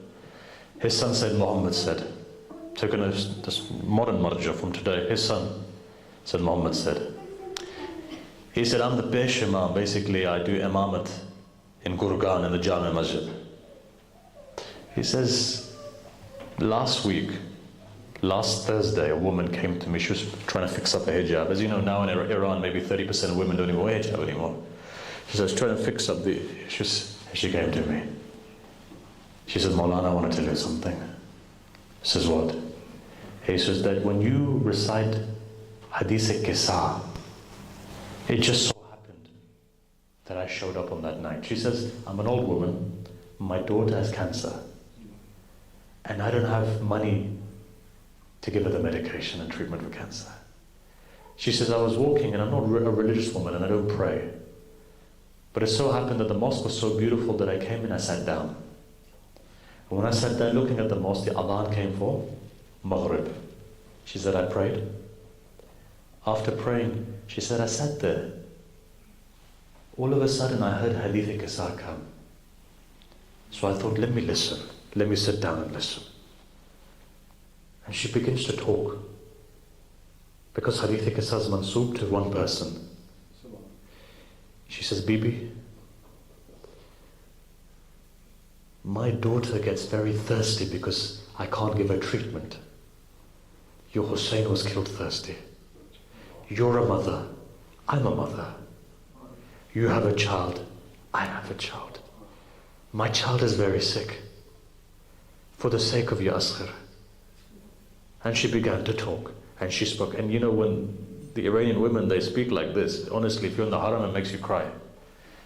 His son said, Muhammad said, taken this modern marja from today. His son said, Muhammad said. He said, I'm the Pesh Imam. Basically, I do imamat in Gurgan in the Jami Masjid. He says, last Thursday, a woman came to me. She was trying to fix up a hijab. As you know, now in Iran, maybe 30% of women don't even wear hijab anymore. She said, I was trying to fix up the issues. She came to me. She said, Maulana, I want to tell you something. He says, what? He says that when you recite Hadith-e-Qisa, it just so happened that I showed up on that night. She says, I'm an old woman. My daughter has cancer. And I don't have money to give her the medication and treatment for cancer. She says, I was walking, and I'm not a religious woman, and I don't pray. But it so happened that the mosque was so beautiful that I came and I sat down. And when I sat there looking at the mosque, the adhan came for Maghrib. She said, I prayed. After praying, she said, I sat there. All of a sudden, I heard Hadith-e-Qisa come. So I thought, let me listen. Let me sit down and listen. And she begins to talk. Because Hadith-e-Qisa is mansoob to one person. She says, Bibi, my daughter gets very thirsty because I can't give her treatment. Your Hussein was killed thirsty. You're a mother. I'm a mother. You have a child. I have a child. My child is very sick. For the sake of your Askari. And she began to talk. And she spoke. And you know, when the Iranian women, they speak like this, honestly, if you're in the haram, it makes you cry.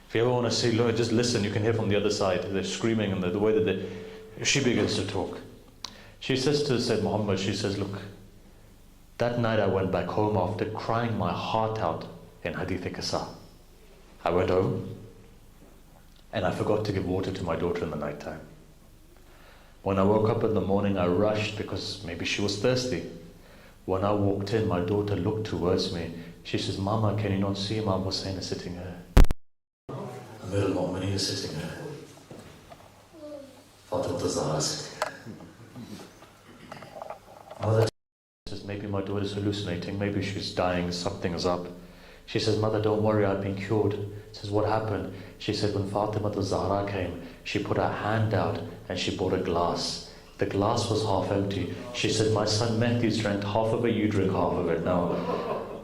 If you ever want to see, look, just listen, you can hear from the other side. They're screaming, and the way that she begins to talk. She says to Sayyid Muhammad, she says, look, that night I went back home after crying my heart out in Hadith-e-Qisa. I went home, and I forgot to give water to my daughter in the night time. When I woke up in the morning, I rushed because maybe she was thirsty. When I walked in, my daughter looked towards me. She says, Mama, can you not see Imam Hussein is sitting here? Amir al-Mu'mineen is sitting here. Fatima Zahra is sitting here. Mother says, maybe my daughter is hallucinating. Maybe she's dying. Something is up. She says, Mother, don't worry, I've been cured. Says, what happened? She said, when Fatima Zahra came, she put her hand out and she brought a glass. The glass was half empty. She said, my son Mehdi's drank half of it, you drink half of it now.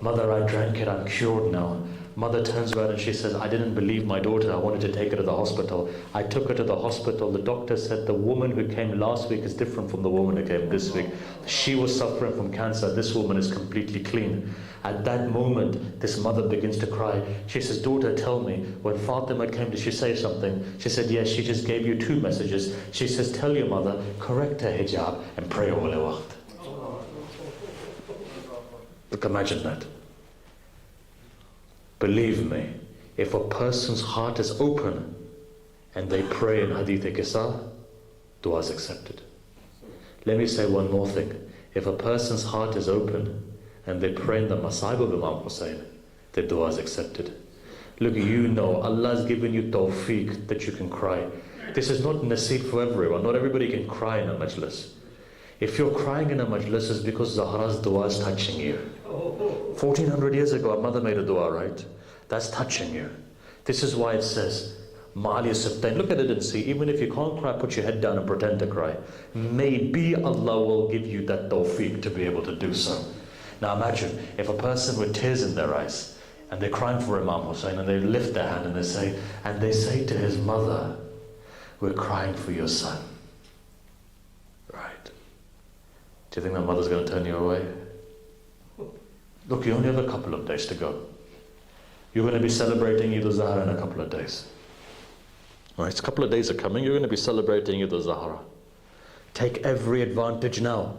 Mother, I drank it, I'm cured now. Mother turns around and she says, I didn't believe my daughter, I wanted to take her to the hospital. I took her to the hospital. The doctor said the woman who came last week is different from the woman who came this week. She was suffering from cancer, this woman is completely clean. At that moment, this mother begins to cry. She says, daughter, tell me, when Fatima came, did she say something? She said, yes, she just gave you 2 messages. She says, tell your mother, correct her hijab and pray all the waqt. Look, imagine that. Believe me, if a person's heart is open and they pray in Hadith-e-Qisa, dua is accepted. Let me say one more thing. If a person's heart is open and they pray in the Masahib of Imam Hussein, their dua is accepted. Look, you know, Allah has given you tawfiq that you can cry. This is not naseeb for everyone. Not everybody can cry in a majlis. If you're crying in a majlis, it's because Zahra's dua is touching you. 1400 years ago, our mother made a dua, right? That's touching you. This is why it says, Ma'ali Siftain. Look at it and see, even if you can't cry, put your head down and pretend to cry. Maybe Allah will give you that tawfiq to be able to do so. Now imagine, if a person with tears in their eyes, and they're crying for Imam Hussein, and they lift their hand and they say to his mother, we're crying for your son. Right. Do you think that mother's going to turn you away? Look, you only have a couple of days to go. You're going to be celebrating Eid al-Zahra in a couple of days. Right, a couple of days are coming, you're going to be celebrating Eid al-Zahra. Take every advantage now.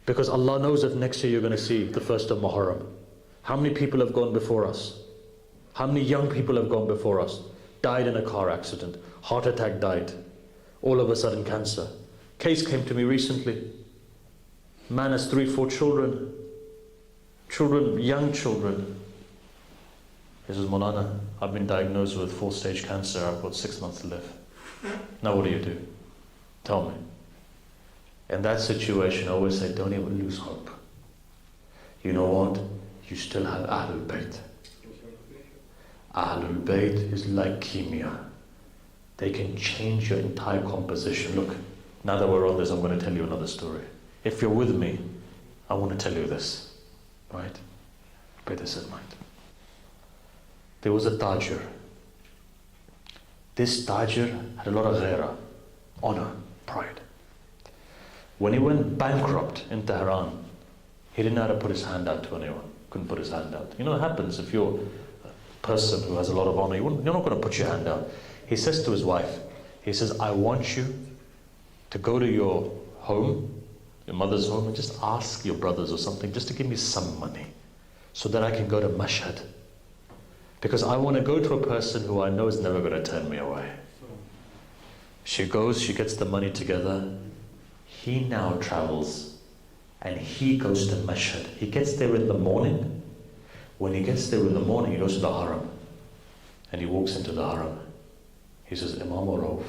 Because Allah knows if next year you're going to see the first of Muharram. How many people have gone before us? How many young people have gone before us? Died in a car accident, heart attack, died. All of a sudden cancer. Case came to me recently. Man has 3-4 children. Young children. He says, Maulana, I've been diagnosed with 4-stage cancer. I've got 6 months to live. Now what do? Tell me. In that situation, I always say, don't even lose hope. You know what? You still have Ahlul Bayt. Ahlul Bayt is like chemia. They can change your entire composition. Look, now that we're on this, I'm going to tell you another story. If you're with me, I want to tell you this. Right? Bear this in mind. There was a Tajir. This Tajir had a lot of ghaira, honor, pride. When he went bankrupt in Tehran, he didn't know how to put his hand out to anyone. Couldn't put his hand out. You know what happens if you're a person who has a lot of honor, you're not going to put your hand out. He says to his wife, he says, I want you to go to your home, your mother's home, and just ask your brothers or something just to give me some money so that I can go to Mashhad. Because I want to go to a person who I know is never going to turn me away. She goes, she gets the money together. He now travels and he goes to Mashhad. He gets there in the morning. When he gets there in the morning, he goes to the Haram. And he walks into the Haram. He says, Imam Rauf,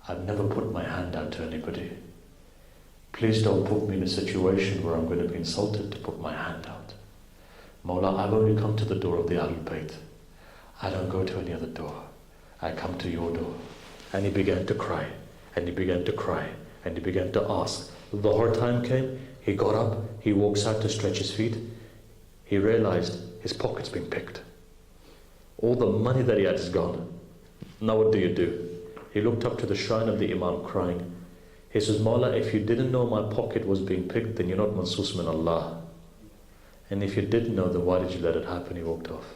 I've never put my hand out to anybody. Please don't put me in a situation where I'm going to be insulted to put my hand out. Mawla, I've only come to the door of the Ahlul Bayt. I don't go to any other door. I come to your door. And he began to cry. And he began to cry. And he began to ask. The hard time came. He got up. He walks out to stretch his feet. He realized his pocket's been picked. All the money that he had is gone. Now what do? He looked up to the shrine of the Imam crying. He says, Mawla, if you didn't know my pocket was being picked, then you're not Mansus min Allah. And if you didn't know, then why did you let it happen? He walked off.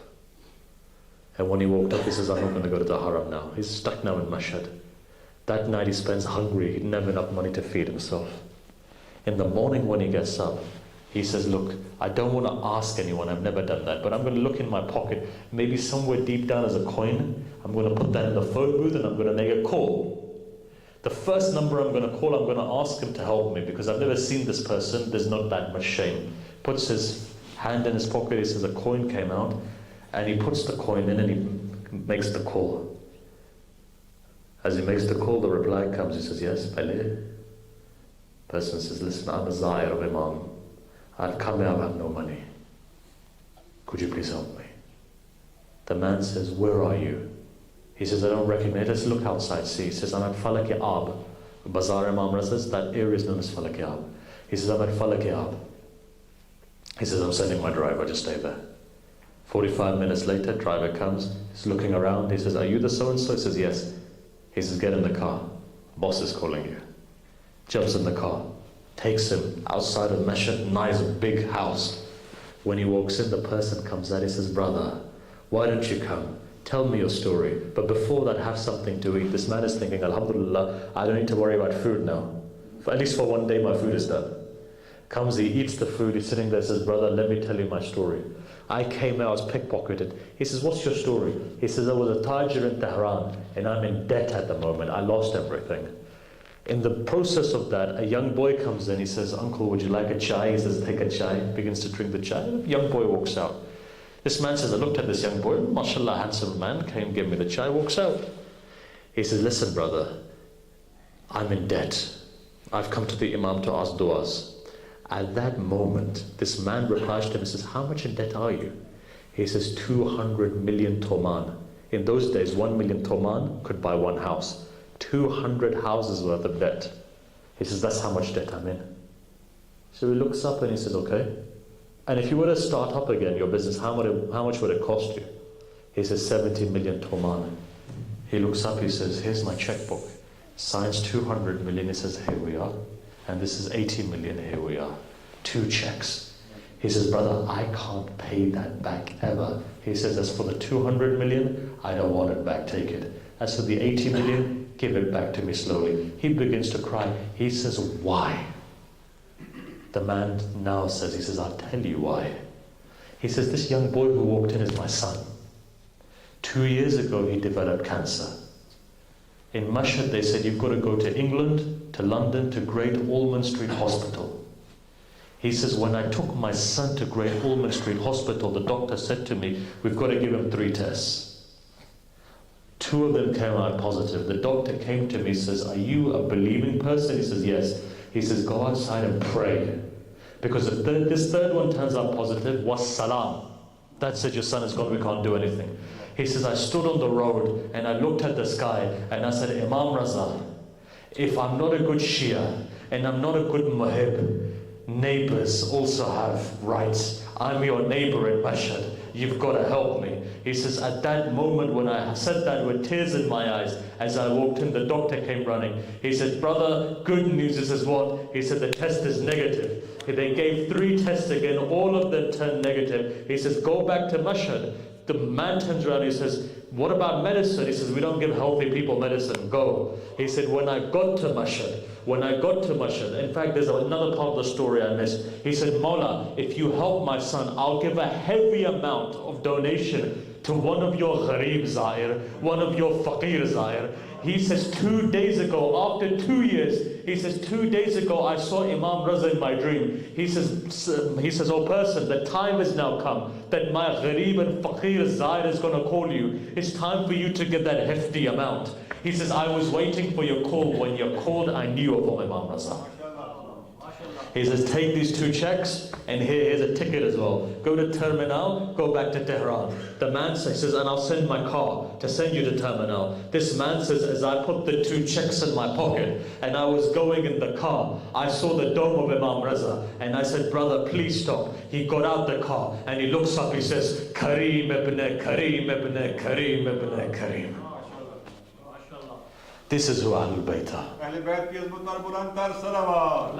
And when he walked off, he says, I'm not going to go to the Haram now. He's stuck now in Mashhad. That night he spends hungry. He didn't have enough money to feed himself. In the morning when he gets up, he says, look, I don't want to ask anyone. I've never done that. But I'm going to look in my pocket. Maybe somewhere deep down is a coin. I'm going to put that in the phone booth and I'm going to make a call. The first number I'm going to call, I'm going to ask him to help me because I've never seen this person. There's not that much shame. Puts his hand in his pocket. He says a coin came out. And he puts the coin in and he makes the call. As he makes the call, the reply comes. He says, yes, Pele. Person says, listen, I'm a Zaire of Imam. I've come here, I have no money. Could you please help me? The man says, where are you? He says, I don't recognize. Let's look outside, see. He says, I'm at Falak-e Ab. Bazaar Imam says, that area is known as Falak-e Ab. He says, I'm at Falak-e Ab. He says, I'm sending my driver, just stay there. 45 minutes later, driver comes, he's looking around, he says, are you the so-and-so? He says, yes. He says, get in the car. Boss is calling you. Jumps in the car, takes him outside of Mashhad, nice big house. When he walks in, the person comes out, he says, brother, why don't you come? Tell me your story. But before that, have something to eat. This man is thinking, Alhamdulillah, I don't need to worry about food now. At least for one day, my food is done. Comes, he eats the food, he's sitting there, says, brother, let me tell you my story. I came out, I was pickpocketed. He says, what's your story? He says, I was a Tajir in Tehran, and I'm in debt at the moment. I lost everything. In the process of that, a young boy comes in, he says, uncle, would you like a chai? He says, take a chai, begins to drink the chai. The young boy walks out. This man says, I looked at this young boy, mashallah, handsome man, came, gave me the chai, walks out. He says, listen, brother, I'm in debt. I've come to the Imam to ask du'as. At that moment, this man replies to him and says, how much in debt are you? He says, 200 million toman. In those days, 1 million toman could buy one house. 200 houses worth of debt. He says, that's how much debt I'm in. So he looks up and he says, okay. And if you were to start up again your business, how much would it cost you? He says, 70 million toman. He looks up, he says, here's my checkbook. Signs 200 million, he says, here we are. And this is 80 million, here we are. 2 checks. He says, brother, I can't pay that back ever. He says, as for the 200 million, I don't want it back, take it. As for the 80 million, give it back to me slowly. He begins to cry. He says, why? The man now says, he says, I'll tell you why. He says, this young boy who walked in is my son. 2 years ago, he developed cancer. In Mashhad, they said, you've got to go to England, to London, to Great Ormond Street Hospital. He says, when I took my son to Great Ormond Street Hospital, the doctor said to me, we've got to give him 3 tests. 2 of them came out positive. The doctor came to me and says, are you a believing person? He says, yes. He says, go outside and pray. Because if this third one turns out positive, wassalam. That's it, your son is gone, we can't do anything. He says, I stood on the road and I looked at the sky and I said, Imam Raza, if I'm not a good Shia and I'm not a good Muhib, neighbors also have rights. I'm your neighbor in Mashhad. You've got to help me. He says, at that moment when I said that with tears in my eyes, as I walked in, the doctor came running. He said, brother, good news. He says, what? He said, the test is negative. They gave 3 tests again, all of them turned negative. He says, go back to Mashhad. The man turns around, he says, what about medicine? He says, we don't give healthy people medicine, go. He said, when I got to Mashhad, in fact, there's another part of the story I missed. He said, Mawla, if you help my son, I'll give a heavy amount of donation to one of your ghareeb zair, one of your faqir zair. He says 2 days ago, after 2 years, he says 2 days ago I saw Imam Raza in my dream. He says, oh person, the time has now come that my ghareeb and faqir zair is going to call you. It's time for you to give that hefty amount. He says, I was waiting for your call. When you called, I knew of Imam Raza. He says, take these 2 checks, and here's a ticket as well. Go to Terminal, go back to Tehran. The man says, and I'll send my car to send you to Terminal. This man says, as I put the 2 checks in my pocket, and I was going in the car, I saw the dome of Imam Raza, and I said, brother, please stop. He got out the car, and he looks up, he says, Kareem ibn Kareem ibn Kareem ibn Kareem. This is who Ahlul Bayt are. Ahlul Bayt ki azmat par buland tar salawat.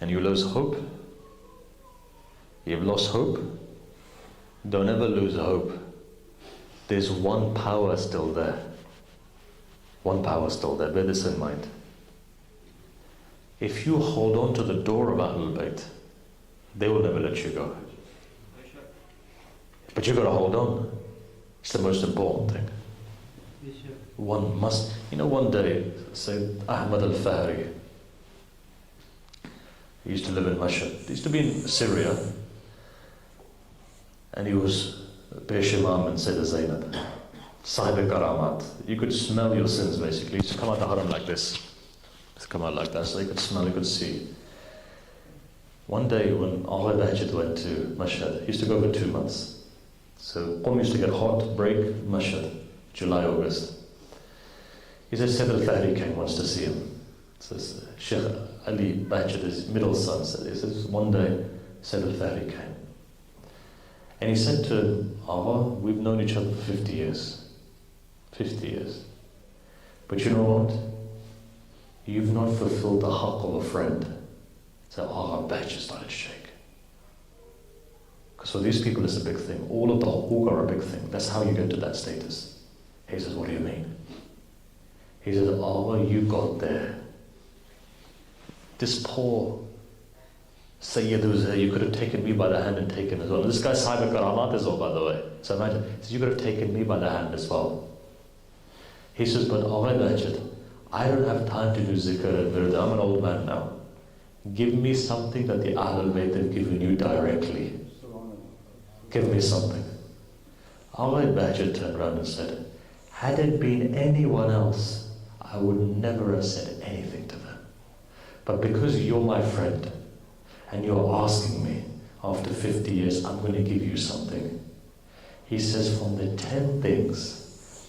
And you lose hope. You've lost hope. Don't ever lose hope. There's one power still there. One power still there. Bear this in mind. If you hold on to the door of Ahlul Bayt, they will never let you go. But you've got to hold on. It's the most important thing. One must, one day, Sayyid Ahmad al-Fahri, he used to live in Mashhad. He used to be in Syria. And he was Pesh Imam and Sayyidah Zainab. Sahib Karamat. You could smell your sins basically. You used to come out the haram like this. Just come out like that so you could smell, you could see. One day when Agha Bahjat went to Mashhad, he used to go for 2 months. So Qom used to get hot, break, Mashhad, July, August. He says Sayyid al-Fahri came once to see him. Says Sheikh Ali Bahjat, his middle son, he says one day Sayyid al-Fahri came. And he said to him, Agha, we've known each other for 50 years. 50 years. But you know what? You've not fulfilled the haqq of a friend. So Agha Bahjat started to shake. Because for these people it's a big thing. All of the huquq are a big thing. That's how you get to that status. He says, what do you mean? He says, Agha, you got there. This poor Sayyid who's here, you could have taken me by the hand and taken as well. This guy's Sahib Karamat as well, by the way. So imagine, he says, you could have taken me by the hand as well. He says, but Agha Bahjat, I don't have time to do zikr and vird. I'm an old man now. Give me something that the Ahlul Bayt have given you directly. Give me something. Agha Bahjat turned around and said, had it been anyone else, I would never have said anything to them. But because you're my friend, and you're asking me, after 50 years, I'm going to give you something. He says, from the 10 things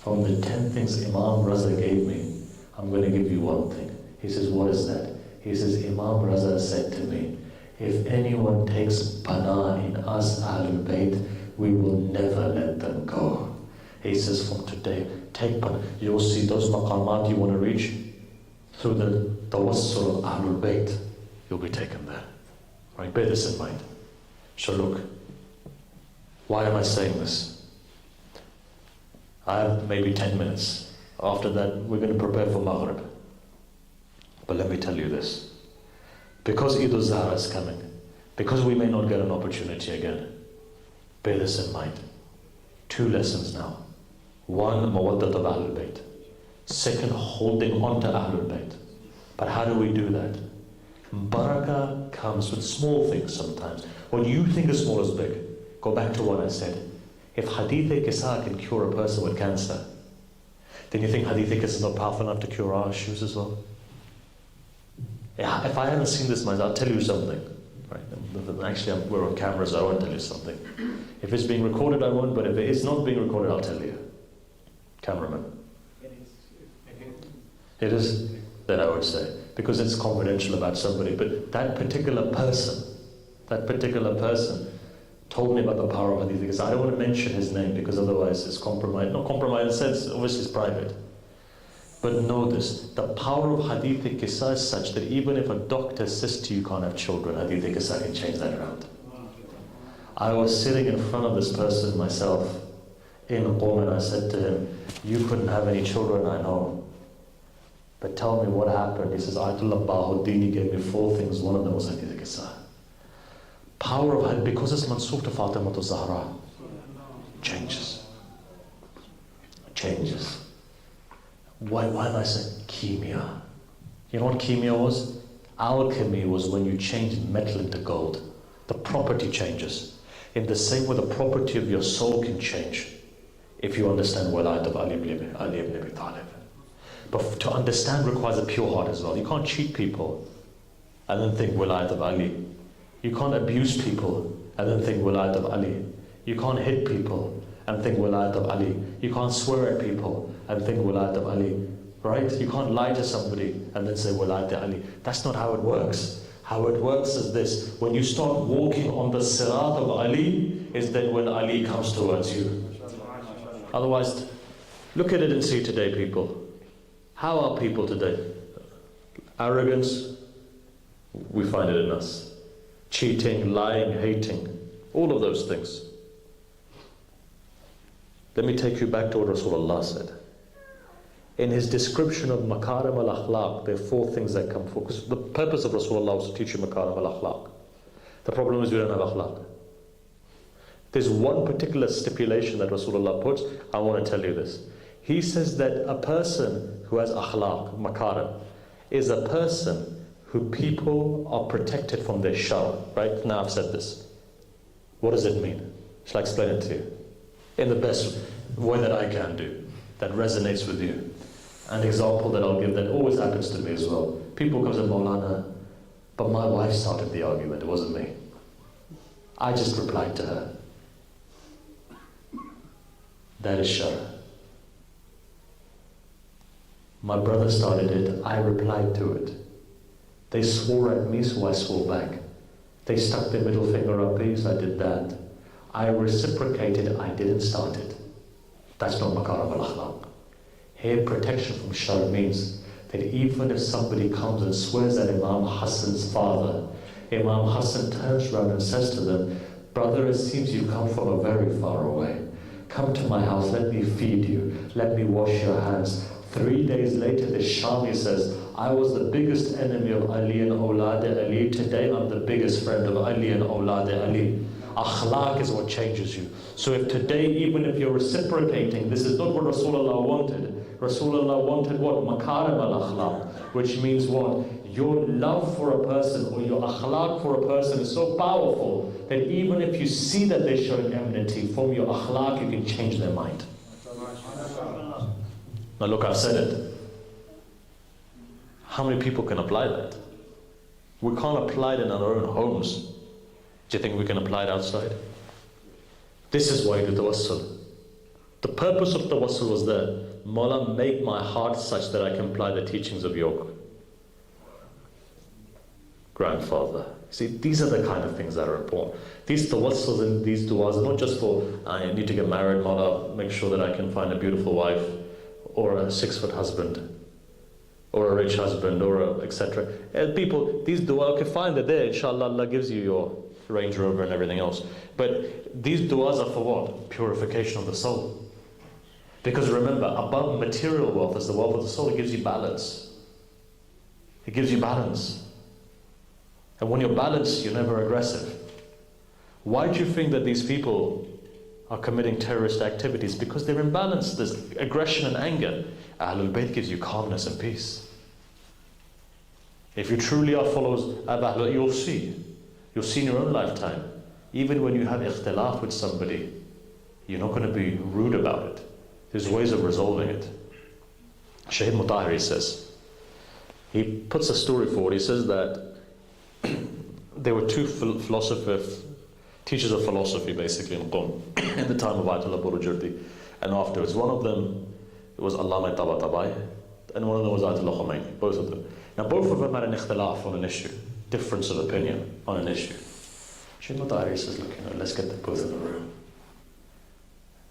Imam Raza gave me, I'm going to give you one thing. He says, what is that? He says, Imam Raza said to me, if anyone takes panah in us, Ahlul Bayt, we will never let them go. He says, from today, take panah. You'll see those maqamat you want to reach through the tawassul of Ahlul Bayt. You'll be taken there. Right? Bear this in mind. So look, why am I saying this? I have maybe 10 minutes. After that, we're going to prepare for Maghrib. But let me tell you this. Because Eid al-Zahra is coming, because we may not get an opportunity again, bear this in mind. 2 lessons now. 1, mawaddat of Ahlul Bayt. 2, holding on to Ahlul Bayt. But how do we do that? Barakah comes with small things sometimes. What you think is small is big. Go back to what I said. If Hadith-e-Qisa can cure a person with cancer, then you think Hadith-e-Qisa is not powerful enough to cure our issues as well? Yeah, if I haven't seen this much, I'll tell you something. Right? Actually, we're on camera, so I won't tell you something. If it's being recorded, I won't, but if it is not being recorded, I'll tell you. Cameraman. It is? Then I would say. Because it's confidential about somebody. But that particular person told me about the power of Hadith. I don't want to mention his name because otherwise it's compromised. Not compromised in the sense, obviously it's private. But know this, the power of Hadith-e-Qisa is such that even if a doctor says to you can't have children, Hadith-e-Qisa can change that around. I was sitting in front of this person myself in Qom, and I said to him, you couldn't have any children, I know. But tell me what happened. He says, Ayatollah Bahuddin gave me 4 things, one of them was Hadith-e-Qisa. Power of Hadith, because it's Mansukh to Fatima to Zahra, changes. Why am I saying Kimia? You know what Kimia was? Alchemy was when you change metal into gold. The property changes. In the same way, the property of your soul can change if you understand Walayat of Ali ibn Abi Talib. But to understand requires a pure heart as well. You can't cheat people and then think Walayat of Ali. You can't abuse people and then think Walayat of Ali. You can't hit people and think Walayat of Ali. You can't swear at people and think Walayat of Ali. Right? You can't lie to somebody and then say Walayat of Ali. That's not how it works. How it works is this. When you start walking on the sirat of Ali, is then when Ali comes towards you. Otherwise, look at it and see today, people. How are people today? Arrogance, we find it in us. Cheating, lying, hating, all of those things. Let me take you back to what Rasulullah said. In his description of Makarim al-Akhlaq, there are 4 things that come forward. Because the purpose of Rasulullah was to teach you Makarim al-Akhlaq. The problem is we don't have akhlaq. There's one particular stipulation that Rasulullah puts. I want to tell you this. He says that a person who has akhlaq, makarim, is a person who people are protected from their shar. Right? Now I've said this. What does it mean? Shall I explain it to you? In the best way that I can do, that resonates with you. An example that I'll give that always happens to me as well. People come to Maulana, but my wife started the argument, it wasn't me. I just replied to her. That is shar. My brother started it, I replied to it. They swore at me, so I swore back. They stuck their middle finger up here, so I did that. I reciprocated, I didn't start it. That's not makarim al-akhlaq. Here, protection from shar means that even if somebody comes and swears at Imam Hassan's father, Imam Hassan turns around and says to them, brother, it seems you come from a very far away. Come to my house, let me feed you, let me wash your hands. 3 days later, the Shami says, I was the biggest enemy of Ali and Awlad Ali. Today, I'm the biggest friend of Ali and Awlad Ali. Akhlaq is what changes you. So if today, even if you're reciprocating, this is not what Rasulullah wanted. Rasulullah wanted what? Makarim al-akhlaq, which means what? Your love for a person or your akhlaq for a person is so powerful that even if you see that they're showing enmity, from your akhlaq you can change their mind. Now look, I've said it. How many people can apply that? We can't apply it in our own homes. Do you think we can apply it outside? This is why you do tawassul. The purpose of tawassul was that, Mawla, make my heart such that I can apply the teachings of your grandfather. See, these are the kind of things that are important. These tawassuls and these du'as are not just for, I need to get married, Mawla, make sure that I can find a beautiful wife, or a 6-foot husband, or a rich husband, or etc. People, these dua, okay, fine, they're there. Inshallah, Allah gives you your Range Rover and everything else. But these du'as are for what? Purification of the soul. Because remember, above material wealth is the wealth of the soul. It gives you balance. It gives you balance. And when you're balanced, you're never aggressive. Why do you think that these people are committing terrorist activities? Because they're imbalanced. There's aggression and anger. Ahlul Bayt gives you calmness and peace. If you truly are followers of Ahlul, you'll see in your own lifetime, even when you have ikhtilaf with somebody, you're not going to be rude about it. There's ways of resolving it. Shaykh Mutahiri says, he puts a story forward. He says that there were two teachers of philosophy basically in Qom in the time of Ayatollah Burujurdi, and afterwards. One of them was Allama Tabatabai, and one of them was Ayatollah Khomeini, both of them. Now both of them had an ikhtilaf on an issue, difference of opinion on an issue. Shaykh Mutahiri says, look, let's get them both in the room.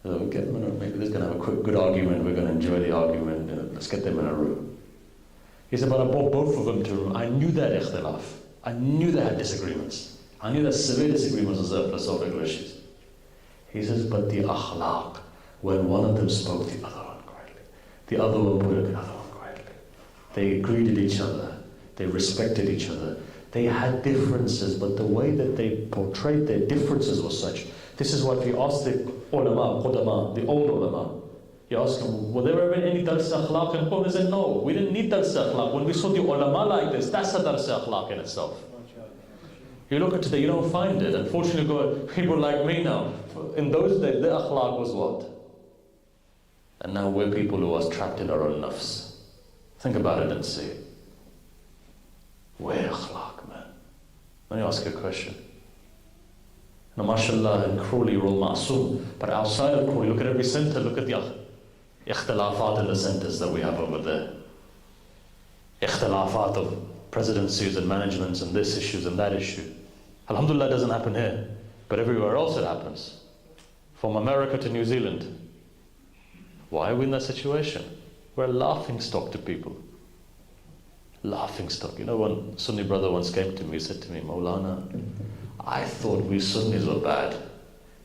So maybe they're going to have a quick, good argument, we're going to enjoy the argument, let's get them in a room. He said, but I brought both of them to a room. I knew that ikhtilaf. I knew they had disagreements. I knew that severe disagreements on certain philosophical issues. He says, but the akhlaq, when one of them spoke, the other one quietly. The other one put it, the other one quietly. They greeted each other. They respected each other. They had differences, but the way that they portrayed their differences was such. This is what if you ask the ulama, qudama, the old ulama, you ask them, were there ever any dars akhlaq in Qur'an? They said, no, we didn't need dars akhlaq. When we saw the ulama like this, that's a dars akhlaq in itself. You look at today, you don't find it. Unfortunately, people like me now, in those days, the akhlaq was what? And now we're people who are trapped in our own nafs. Think about it and see. Where akhlaq, man? Let me ask you a question. Now, mashallah, in Crawley, you're all ma'soom. But outside of Crawley, look at every center, look at the ikhtilafat in the centers that we have over there. Ikhtilafat of presidencies and managements and this issues and that issue. Alhamdulillah, it doesn't happen here. But everywhere else it happens. From America to New Zealand. Why are we in that situation? We're a laughing stock to people. Laughing stock. You know, one Sunni brother once came to me, he said to me, Maulana, I thought we Sunnis were bad.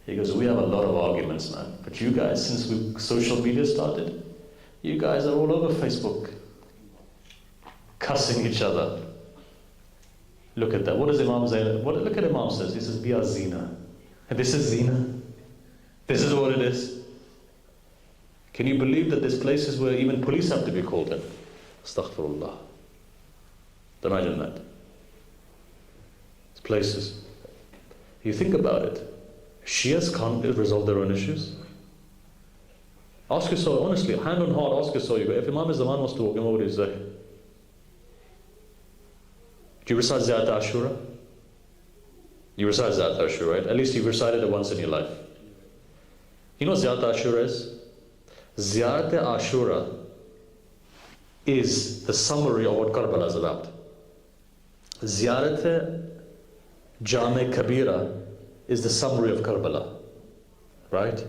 He goes, we have a lot of arguments, man. But you guys, since social media started, you guys are all over Facebook, cussing each other. Look at that. What does Imam say? Look at Imam says. He says, Biya zina. And this is zina. This is what it is. Can you believe that there's places where even police have to be called in? Astaghfirullah. Imagine that. There's places. You think about it. Shias can't resolve their own issues. Ask yourself, honestly, hand on heart, ask yourself, if Imam Zaman was to walk in, what would he say? Do you recite Ziyat Ashura? You recite Ziyat Ashura, right? At least you've recited it once in your life. You know what Ziyat Ashura is? Ziyat Ashura is the summary of what Karbala is about. Ziyarat Jame Kabira is the summary of Karbala, right?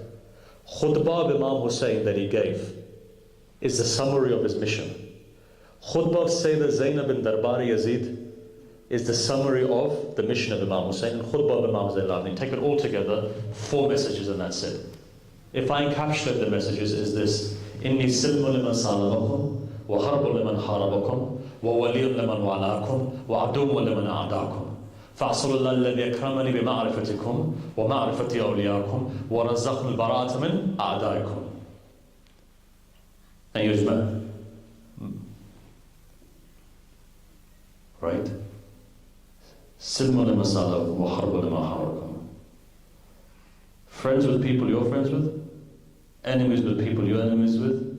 Khutbah of Imam Hussein that he gave is the summary of his mission. Khutbah of Sayyidah Zainab bin Darbari Yazid is the summary of the mission of Imam Hussein, and Khutbah of Imam Zainab. Take it all together, 4 messages, and that's it. If I encapsulate the messages, is this: Inni silmu liman salamakum, wa harbu liman harabakum, wa waliyun liman walakum, wa adumu liman a'dakum. فأصل الله الذي أكرمني بمعرفتكم ومعرفة أولياءكم ورزقني البراءة من أعدائكم. أن يجمع. Right? سلم لما صالحكم وحرب لما حاربكم. Friends with people you're friends with, enemies with people you're enemies with.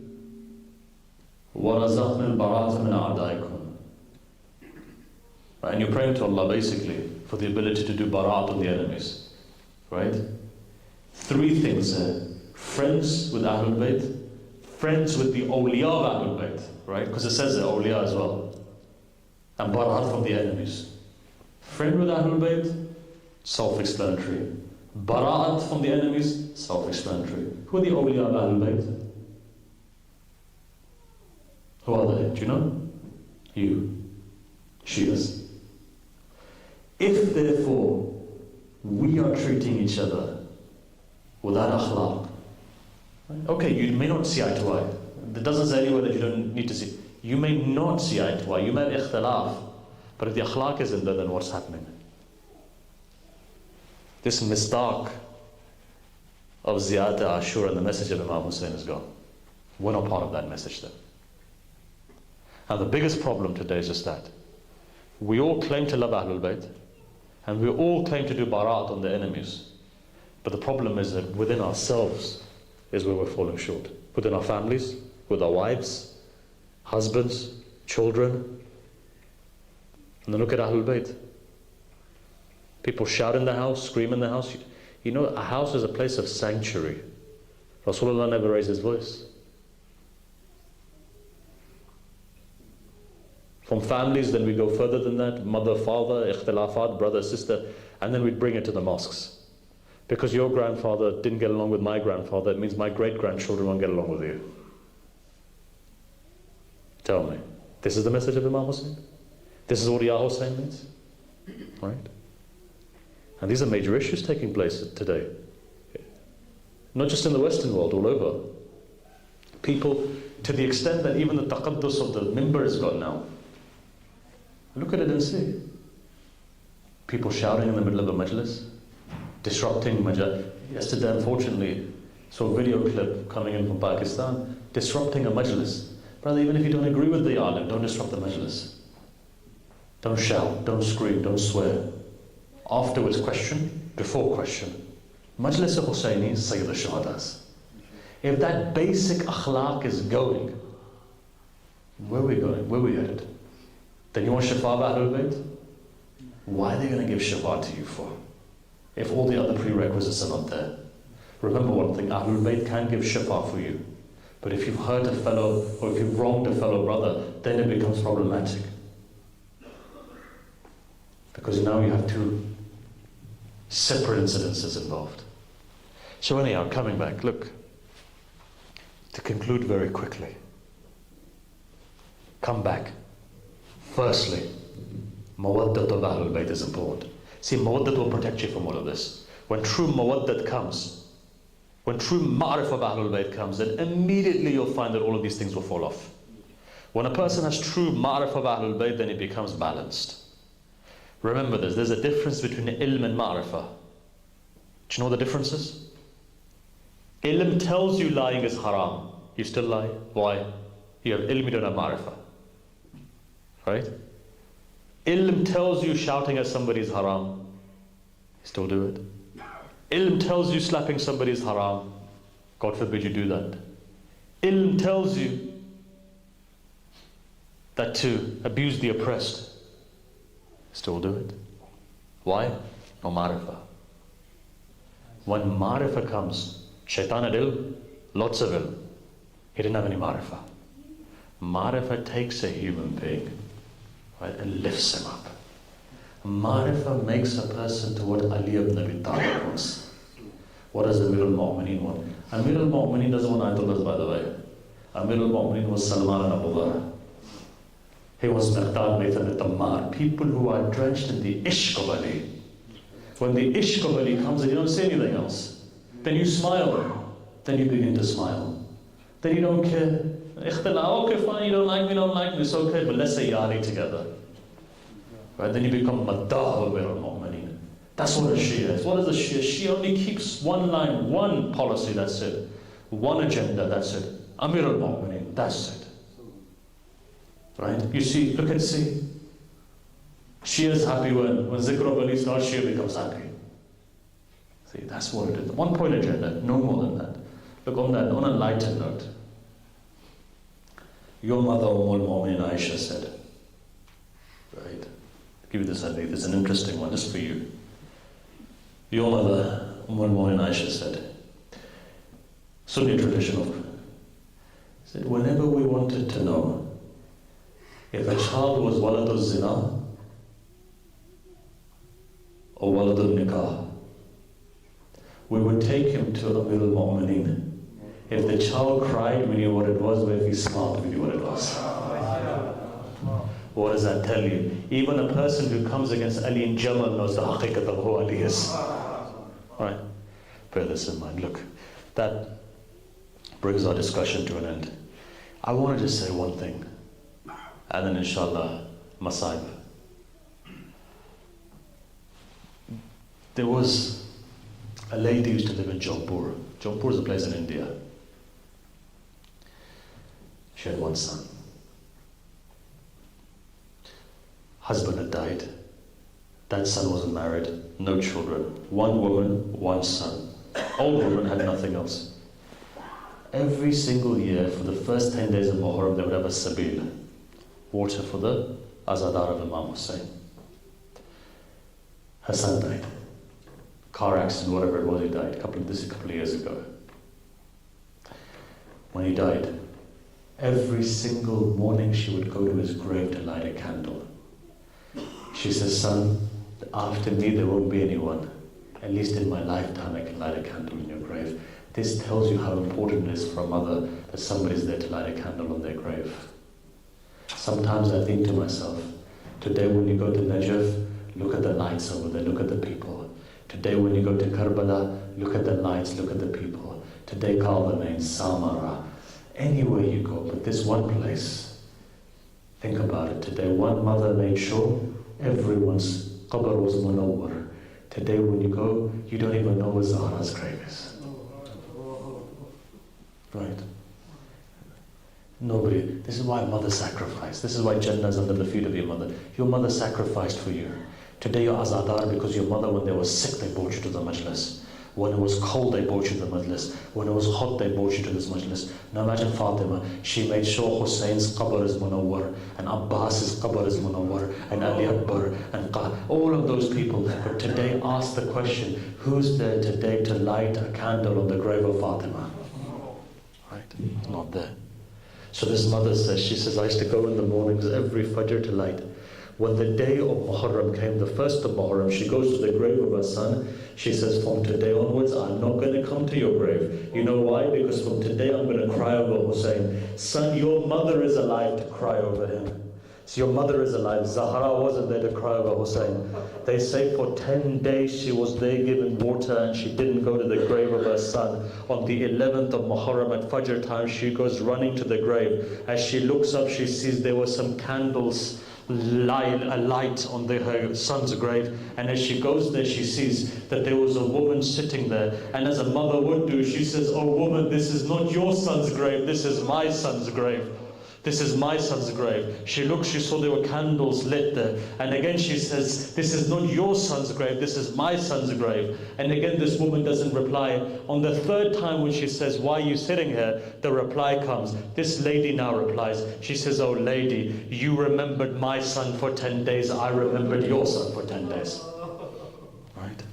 ورزقنا البراءة من أعدائكم. Right? And you're praying to Allah basically for the ability to do bara'at on the enemies. Right? 3 things there. Friends with Ahlul Bayt, friends with the awliya of Ahlul Bayt, right? Because it says the awliya as well. And bara'at from the enemies. Friend with Ahlul Bayt, self-explanatory. Bara'at from the enemies, self-explanatory. Who are the awliya of Ahlul Bayt? Who are they? Do you know? You. Shias. If therefore we are treating each other with that akhlaq, okay, you may not see eye to eye. It doesn't say anywhere that you don't need to see. You may not see eye to eye. You may have ikhtilaf. But if the akhlaq isn't there, then what's happening? This misdaq of Ziyat Ashura and the message of Imam Hussein is gone. We're not part of that message then. And the biggest problem today is just that. We all claim to love Ahlul Bayt, and we all claim to do barat on the enemies. But the problem is that within ourselves is where we're falling short. Within our families, with our wives, husbands, children. And then look at Ahlul Bayt. People shout in the house, scream in the house. You know, a house is a place of sanctuary. Rasulullah never raised his voice. From families, then we go further than that. Mother, father, ikhtilafat, brother, sister. And then we bring it to the mosques. Because your grandfather didn't get along with my grandfather, it means my great-grandchildren won't get along with you. Tell me, this is the message of Imam Hussein? This is what Ya Hussein means? Right? And these are major issues taking place today. Not just in the Western world, all over. People, to the extent that even the taqaddus of the mimbar is gone now. Look at it and see. People shouting in the middle of a majlis, disrupting majlis. Yesterday, unfortunately, saw a video clip coming in from Pakistan, disrupting a majlis. Brother, even if you don't agree with the alim, don't disrupt the majlis. Don't shout, don't scream, don't swear. Afterwards question, before question. Majlis al-Husayni, Sayyid al-Shahadat. If that basic akhlaq is going, where are we going? Where are we headed? Then you want shafa Ahlul Bayt? Why are they going to give shafa to you for? If all the other prerequisites are not there. Remember one thing, Ahlul Bayt can give shafa for you. But if you've hurt a fellow, or if you've wronged a fellow brother, then it becomes problematic. Because now you have 2 separate incidences involved. So anyhow, coming back, look. To conclude very quickly. Come back. Firstly, mawaddat of Ahlul Bayt is important. See, mawaddat will protect you from all of this. When true mawaddat comes, when true ma'rif of Ahlul Bayt comes, then immediately you'll find that all of these things will fall off. When a person has true ma'rif of Ahlul Bayt, then it becomes balanced. Remember this, there's a difference between ilm and ma'rifah. Do you know what the difference is? Ilm tells you lying is haram. You still lie. Why? You have ilm, you don't have ma'rifah. Right? Ilm tells you shouting at somebody is haram. You still do it. Ilm tells you slapping somebody is haram. God forbid you do that. Ilm tells you that to abuse the oppressed. Still do it. Why? No ma'rifah. When ma'rifah comes, shaitan had ilm, lots of ilm. He didn't have any ma'rifah. Ma'rifah takes a human being, right, and lifts him up. Ma'rifah makes a person to what Ali ibn Abi Talib was. What does Amir al-Mu'mineen want? Amir al-Mu'mineen doesn't want Ayatollah, by the way. Amir al-Mu'mineen was Salman and Abu Dhar. He was Miqdad Nathan al-Tammar. People who are drenched in the ishq of Ali. When the ishq of Ali comes and you don't say anything else, then you smile. Then you begin to smile. Then you don't care. Okay, fine, you don't like me, it's okay, but let's say Ya Ali together. Right? Then you become Maddah Amir al-Mu'mineen. That's what a Shia is. What is a Shia? Shia only keeps one line, one policy, that's it. One agenda, that's it. Amir al-Mu'mineen. That's it. Right? You see, look and see. Shia is happy when Zikr of Ali starts, Shia becomes happy. See, that's what it is. 1 point agenda, no more than that. Look, on a lighter note, your mother, Al-Mu'min Aisha, said, right? I'll give you this hadith, it's an interesting one, just for you. Your mother, Al-Mu'min Aisha, said, Sunni tradition said, whenever we wanted to know if a child was waladul zina or waladul nikah, we would take him to Amir al-Mu'mineen. If the child cried, we knew what it was, but if he smiled, we knew what it was. What does that tell you? Even a person who comes against Ali in Jamal knows the haqiqat of who Ali is. Right? Bear this in mind. Look, that brings our discussion to an end. I want to just say one thing, and then inshallah, Masaib. There was a lady who used to live in Jaipur. Jaipur is a place in India. She had one son. Husband had died. That son wasn't married, no children. One woman, one son. Old woman had nothing else. Every single year, for the first 10 days of Muharram, they would have a sabil, water for the azadar of Imam Hussain. Hassan died. Car accident, whatever it was, he died a couple of years ago. When he died, every single morning she would go to his grave to light a candle. She says, son, after me there won't be anyone. At least in my lifetime I can light a candle in your grave. This tells you how important it is for a mother that somebody's there to light a candle on their grave. Sometimes I think to myself, today when you go to Najaf, look at the lights over there, look at the people. Today when you go to Karbala, look at the lights, look at the people. Today Kalbamain, Samara, anywhere you go, but this one place, think about it. Today one mother made sure everyone's qabr was munawwar. Today when you go, you don't even know where Zahra's grave is. Right? Nobody. This is why mother sacrificed. This is why Jannah is under the feet of your mother. Your mother sacrificed for you. Today you're azadar because your mother, when they were sick, they brought you to the majlis. When it was cold, they brought you to the majlis. When it was hot, they brought you to this majlis. Now imagine Fatima. She made sure Hussein's qabr is munawwar, and Abbas's qabr is munawwar, and Ali Akbar, and all of those people. But today ask the question, who's there today to light a candle on the grave of Fatima? Right? It's not there. So this mother says, she says, I used to go in the mornings every Fajr to light. When the day of Muharram came, the first of Muharram, she goes to the grave of her son. She says, from today onwards, I'm not going to come to your grave. You know why? Because from today I'm going to cry over Hussein. Son, your mother is alive to cry over him. So your mother is alive. Zahra wasn't there to cry over Hussein. They say for 10 days she was there giving water and she didn't go to the grave of her son. On the 11th of Muharram at Fajr time, she goes running to the grave. As she looks up, she sees there were some candles, a light on her son's grave, and as she goes there she sees that there was a woman sitting there, and as a mother would do, she says, oh woman, this is not your son's grave, this is my son's grave. This is my son's grave. She looked, she saw there were candles lit there. And again she says, this is not your son's grave, this is my son's grave. And again this woman doesn't reply. On the third time when she says, why are you sitting here? The reply comes. This lady now replies. She says, oh lady, you remembered my son for 10 days, I remembered your son for 10 days. Right?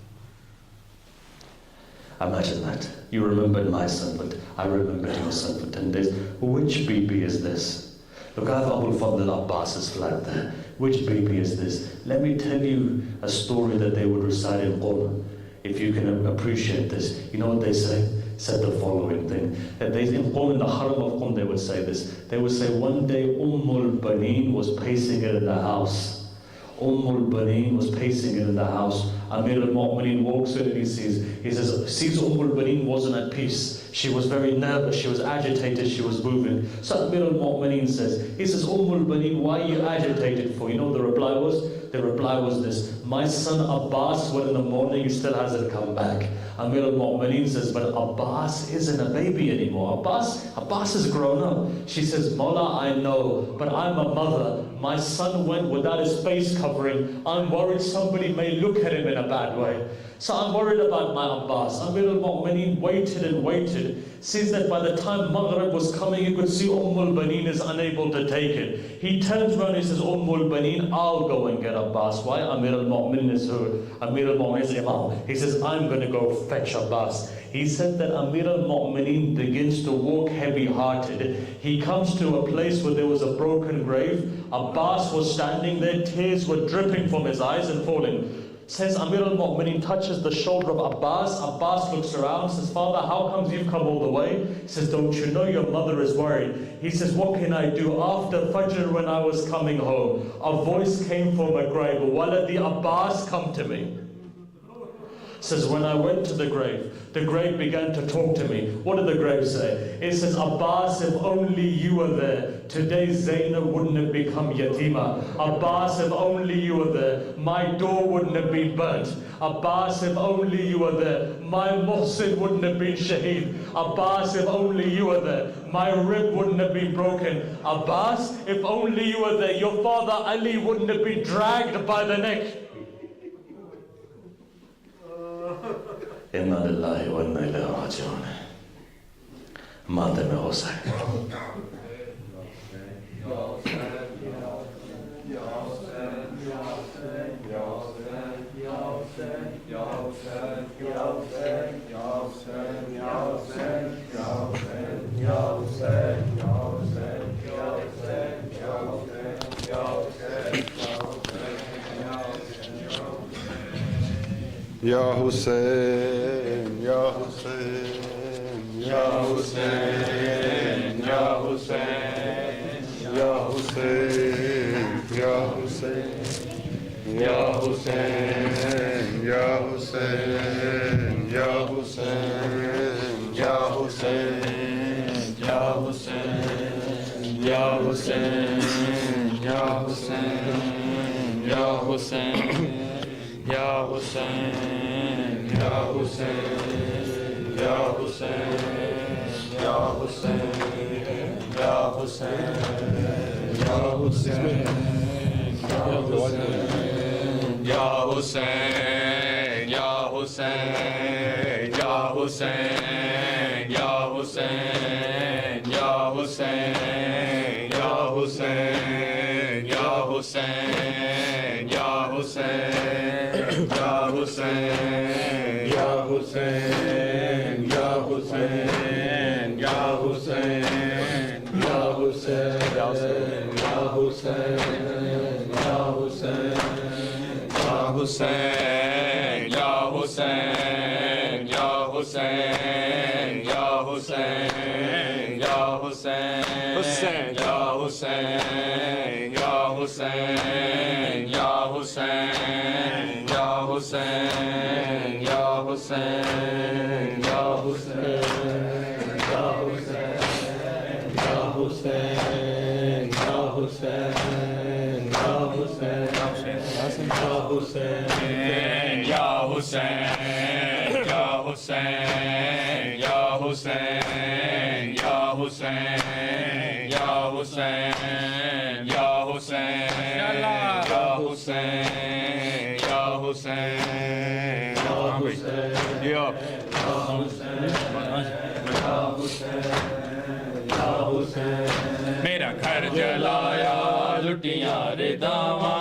Imagine that. You remembered my son, but I remembered your son for 10 days. Which BB is this? Look, I have Abul Fadl Abbas's flag there. Which BB is this? Let me tell you a story that they would recite in Qur'an. If you can appreciate this. You know what they say? Said the following thing. That they, in Qur'an, in the Haram of Qur'an, they would say this. They would say, one day Ummul Baneen was pacing it in the house. Ummul Baneen was pacing it in the house. Amir al-Mu'mineen walks in and he says Ummul Baneen wasn't at peace. She was very nervous, she was agitated, she was moving. So Amir al-Mu'mineen says, he says, al-Baneen, why are you agitated for? You know the reply was? The reply was this: my son Abbas, when in the morning he still hasn't come back. Amir al-Mu'mineen says, but Abbas isn't a baby anymore. Abbas is grown up. She says, Mawla, I know, but I'm a mother. My son went without his face covering. I'm worried somebody may look at him in a bad way. So I'm worried about my Abbas. Amir al-Mu'mineen waited and waited. Sees that by the time Maghrib was coming, he could see al-Baneen is unable to take it. He turns around and he says, al-Baneen, I'll go and get Abbas. Why? Amir al-Mu'mineen is who? Amir al-Mu'mineen is Imam. He says, I'm going to go fetch Abbas. He said that Amir al-Mu'mineen begins to walk heavy-hearted. He comes to a place where there was a broken grave. Abbas was standing there, tears were dripping from his eyes and falling. Says Amir al-Mu'mineen touches the shoulder of Abbas. Abbas looks around, says, Father, how comes you've come all the way? He says, don't you know your mother is worried? He says, what can I do? After Fajr, when I was coming home, a voice came from a grave. Waladi Abbas, come to me. Says, when I went to the grave began to talk to me. What did the grave say? It says, Abbas, if only you were there, today Zainab wouldn't have become yatima. Abbas, if only you were there, my door wouldn't have been burnt. Abbas, if only you were there, my Muhsin wouldn't have been shaheed. Abbas, if only you were there, my rib wouldn't have been broken. Abbas, if only you were there, your father Ali wouldn't have been dragged by the neck. Inna lillahi wa inna ilayhi raji'un. Mother में Hussain. Ya Hussein, Ya Hussein, Ya Hussein, Ya Hussein, Ya Hussein, Ya Hussein, Ya Hussein, Ya Hussein, Ya Hussein, Ya Hussein, Ya Hussein, Ya Hussein, Ya Hussein, Ya Hussein. Ya Hussein, Ya Hussein, Ya Hussein, Ya Hussein, Ya Hussein, Ya Hussein, Ya Hussein, Ya Hussein, Ya Hussein, Ya Hussein, Ya Hussein, Ya Hussein, Ya Hussein, Ya Hussein, Ya Hussein. Ya Hussein, Ya Hussein, Ya Hussein, Ya Hussein, Ya Hussein, Ya Hussein, Ya Hussein, Ya Hussein, Ya Hussein, Ya Hussein, Ya Hussein, Ya Hussein, Ya Hussein, Ya Hussein, Ya Hussein. Ya Hussein, Ya Hussein, Ya Hussein, Ya Hussein, Ya Hussein, Ya Hussein, Ya Hussein, Ya Hussein, Ya Hussein, Ya Hussein, Ya Hussein, Ya Hussein, Ya Hussein, Ya Hussein, Ya Hussein. Hussein, Ya Hussein, Ya Hussein, मेरा घर जलाया लुटियां रे दावा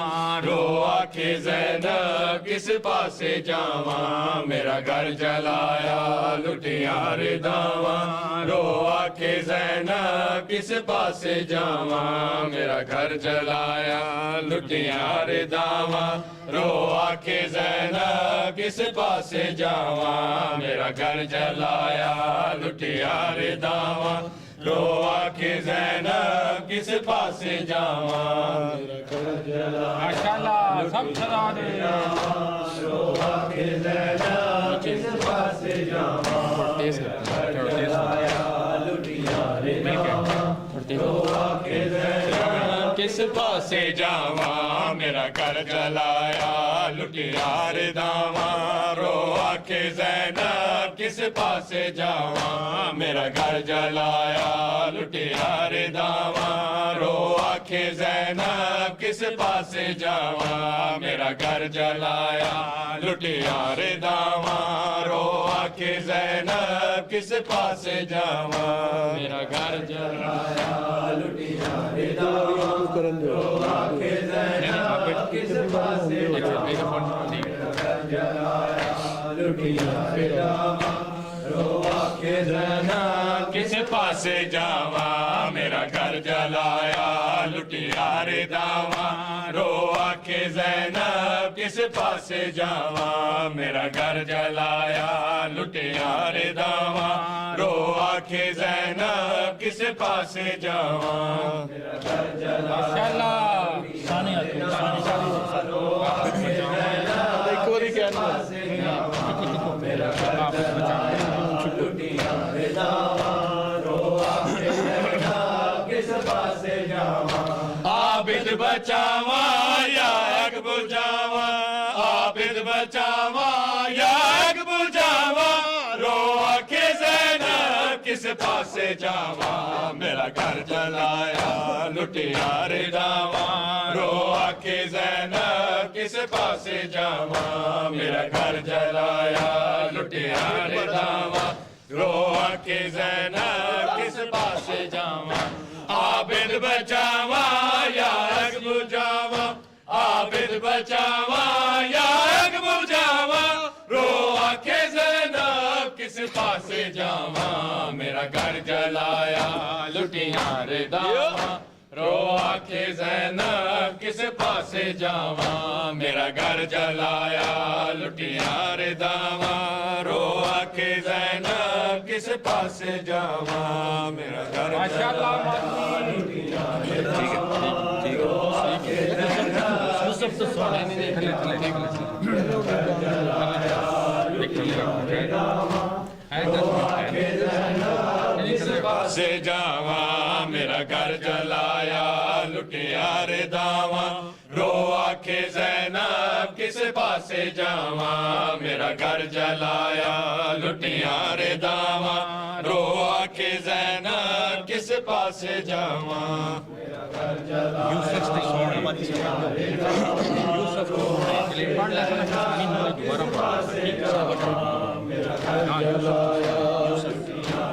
रो आखे ज़ैनब किस पासे जावा मेरा घर जलाया लुटियां रे दावा रो आखे ज़ैनब किस पासे जावा मेरा घर जलाया लुटियां रे दावा रो आखे ज़ैनब किस पासे जावा मेरा घर जलाया लुटियां रे दावा रो आखे ज़ैनब किस पासे जावा मेरा घर जलाया माशाअल्लाह सब सदा दे रो आखे ज़ैनब किस पासे जावा پاسے جاواں میرا گھر جلایا لٹیار داواں رو آکھے زینب کس پاسے جاواں میرا گھر جلایا لٹیار داواں رو آکھے زینب کس پاسے جاواں میرا گھر جلایا لٹیار داواں رو آکھے زینب کس پاسے جاواں میرا گھر جلایا لٹیار داواں رو آکھے زینب کس پاسے جاواں میرا گھر جلایا لٹیار داواں رو آکھے زینب کس پاسے جاواں میرا گھر جلایا لٹیار داواں رو آکھے زینب کس پاسے جاواں میرا گھر جلایا لٹیار داواں رو آکھے زینب کس پاسے جاواں میرا گھر جلایا عابد بچاواں یا اگ بجاواں عابد بچاواں یا اگ بجاواں رو آکھے زینب کس پاسے جاواں میرا گھر جلایا لٹیار داواں رو آکھے زینب کس پاسے جاواں میرا گھر جلایا لٹیار داواں رو آکھے زینب کس پاسے جاواں عابد بچاواں یا اگ بجاواں عابد بچاواں یا اگ بجاواں رو آکھے زینب کس پاسے جاواں میرا گھر جلایا لٹیار داواں رو آکھے زینب کس پاسے جاواں میرا گھر جلایا لٹیار داواں رو آکھے زینب کس پاسے جاواں میرا گھر سے جاواں میرا گھر جلایا لٹیار داواں رو آکھے زینب کس پاسے جاواں میرا گھر جلایا لٹیار داواں رو آکھے زینب کس پاسے جاواں میرا گھر جلایا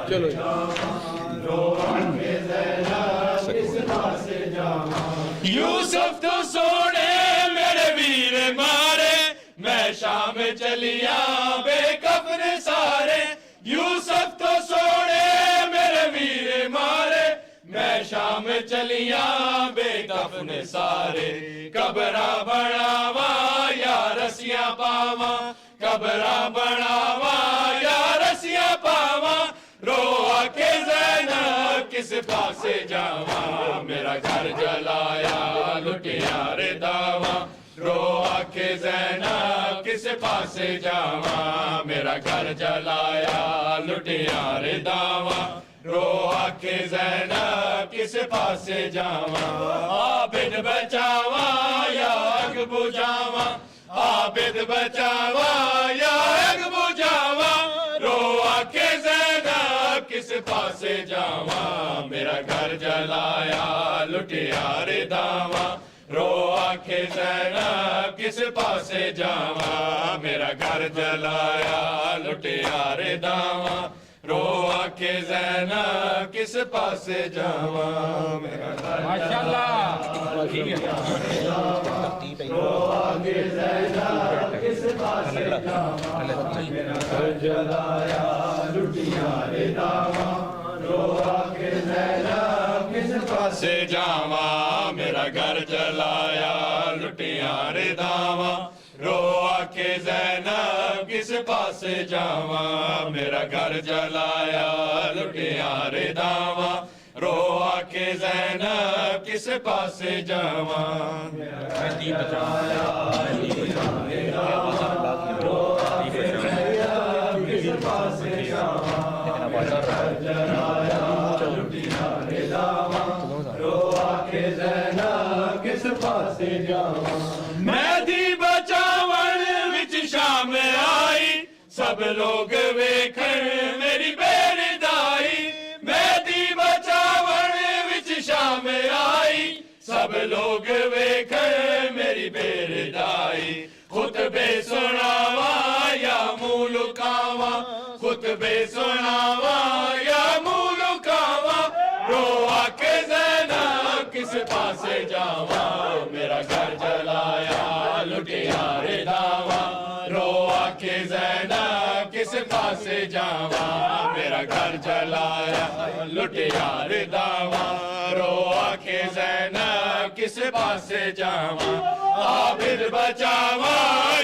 چلو یوسف تو سونے میرے ویر مارے میں شام چلیا بے کفن سارے یوسف تو سونے میرے ویر مارے میں شام چلیا بے کفن سارے قبراں بناواں یا رسیاں پاواں قبراں بناواں یا رسیاں پاواں رو آکھے زینب کس پاسے جاواں میرا گھر جلایا لٹیار داواں رو آکھے زینب کس پاسے جاواں میرا گھر جلایا لٹیار داواں رو آکھے زینب کس پاسے جاواں عابد بچاواں یا اگ بجاواں عابد بچاواں یا اگ بجاواں رو آکھے زینب کس پاسے جاواں میرا گھر جلایا لٹیار داواں رو آکھے زینب کس پاسے جاواں میرا گھر جلایا لٹیار داواں رو آکھے زینب کس پاسے جاواں میرا گھر رو آکھے زینب کس پاسے جاواں میرا گھر جلایا لٹیار داواں رو آکھے زینب کس پاسے جاواں میرا گھر جلایا لٹیار داواں رو آکھے زینب کس پاسے جاواں میرا گھر جلایا لٹیار داواں رو آکھے زینب کس پاسے جاواں میرا گھر جلایا رو آکھے زینب کس پاسے جاواں میرا گھر جلایا لٹیار داواں رو آکھے زینب पासे जावां मैं दी बचावण विच शाम आई सब लोग वेखण मेरी बेरदाई मैं दी बचावण विच शाम आई सब लोग वेखण मेरी बेरदाई खुतबे सुनावा या मुँह लुकावा खुतबे सुनावा या मुँह लुकावा रो आके ज़ैनब किस पासे जावा मेरा घर जलाया लुटिया रे दावा रो आके ज़ैनब किस पासे जावा मेरा घर जलाया लुटिया रे दावा रो आके ज़ैनब किस पासे जावा आबिद बचावा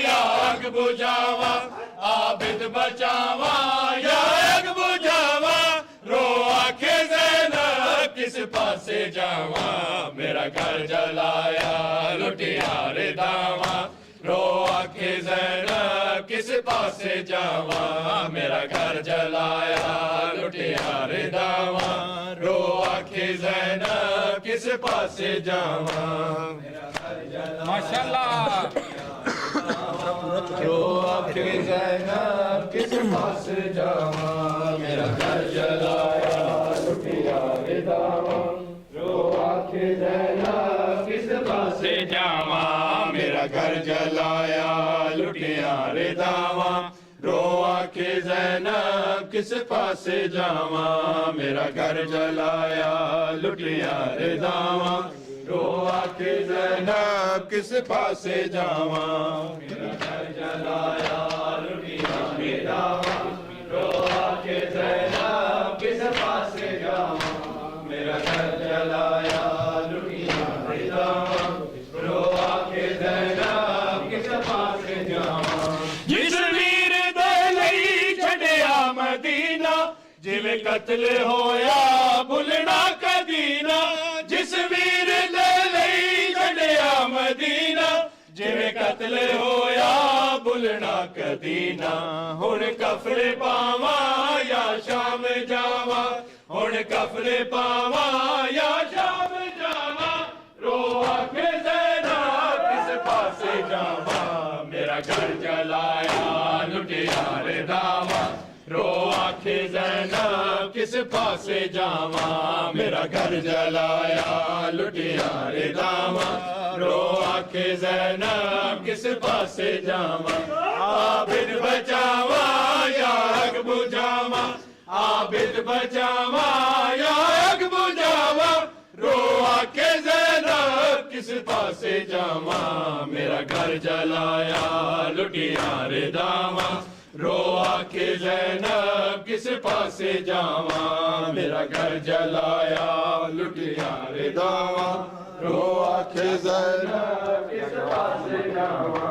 या आग बुझावा आबिद बचावा या आग बुझावा रो आके ज़ैनब किस पासे जावा मेरा घर जलाया लुटिया रे दावा रो आके ज़ैनब किस पासे जावा मेरा घर जलाया लुटिया रे दावा रो आके ज़ैनब किस पासे जावा माशाअल्लाह रो आके ज़ैनब किस पासे जावा मेरा घर जलाया लुटिया रे दावा रो आके ज़ैनब किस पासे जावा मेरा घर जलाया लुटिया रे दावा रो आके ज़ैनब किस पासे जावा मेरा घर जलाया लुटिया रे दावा रो आके ज़ैनब किस पासे जावा मेरा घर जलाया लुटिया रे दावा रो आके ज़ैनब किस पासे जावा मेरा घर जलाया लुटिया रे दावा रो आके ज़ैनब किस पासे जावा जिस वीर दे लई छड़िया मदीना जिवें कत्ल होया भुलना कदीना जिस वीर दे लई छड़िया मदीना जिवें कत्ल होया भुलना कदीना हुण कफन पावा या शाम जावा हुण कफन पावा या शाम जावा रो आके ज़ैनब किस पासे जावा मेरा घर जलाया लुटिया रे दावा रो आके ज़ैनब किस पासे जावा मेरा घर जलाया लुटिया रे दावा रो आके ज़ैनब किस पासे जावा आबिद बचावा या आग बुझावा आबिद बचावा या आग बुझावा रो आके ज़ैनब किस पासे जावा मेरा घर जलाया लुटिया रे दावा रो आके ज़ैनब किस पासे जावा मेरा घर जलाया लुटिया रे दावा रो आके ज़ैनब किस पासे जावा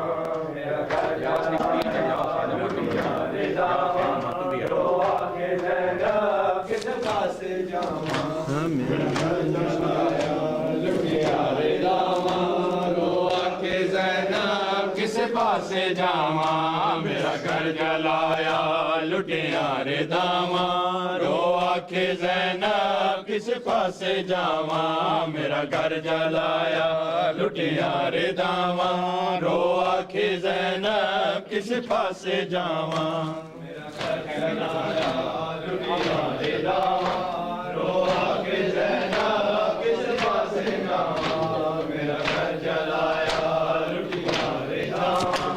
मेरा घर जलाया लुटिया रे दावा रो आके ज़ैनब किस पासे जावा मेरा घर जलाया लुटिया रे दावा रो आके ज़ैनब किस पासे जावा मेरा घर जलाया लुटिया रे दावा रो आके ज़ैनब किस पासे जावा मेरा घर जलाया लुटिया रे दावा रो आके ज़ैनब किस पासे जावा मेरा घर जलाया लुटिया रे दावा रो आके ज़ैनब किस पासे जावा मेरा घर जलाया लुटिया रे दावा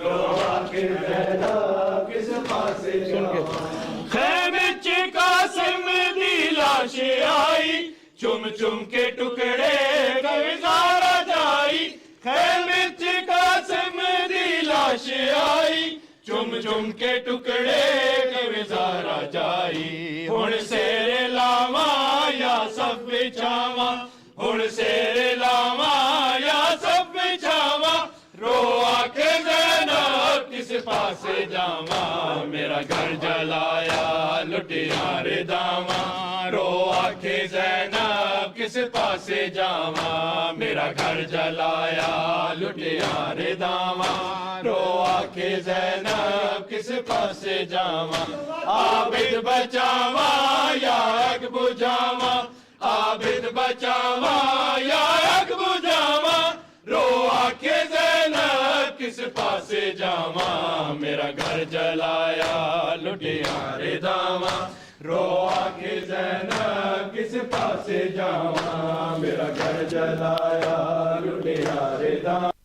रो आके ज़ैनब किस पासे जावा खैमे च कासिम दी लाश आई चुम चुम के टुकड़े गविज़ारा जाई खैमे च कासिम दी लाश आई चुम चुम के टुकड़े गविज़ारा जाई हुण सेरे लावा या सब बिछावा हुण सेरे लावा या सब बिछावा रो आके ज़ैनब किस पासे जावा मेरा घर जलाया लुटिया रे दावा रो आके ज़ैनब किस पासे जावा मेरा घर जलाया लुटिया रे दावा रो आके ज़ैनब किस पासे जावा आबिद बचावा या आग बुझावा आबिद बचावा या आग बुझावा رو آکھے زینب کس پاسے جاواں میرا گھر جلایا لٹیاں رے داواں رو آکھے زینب کس پاسے جاواں میرا گھر جلایا لٹیاں رے داواں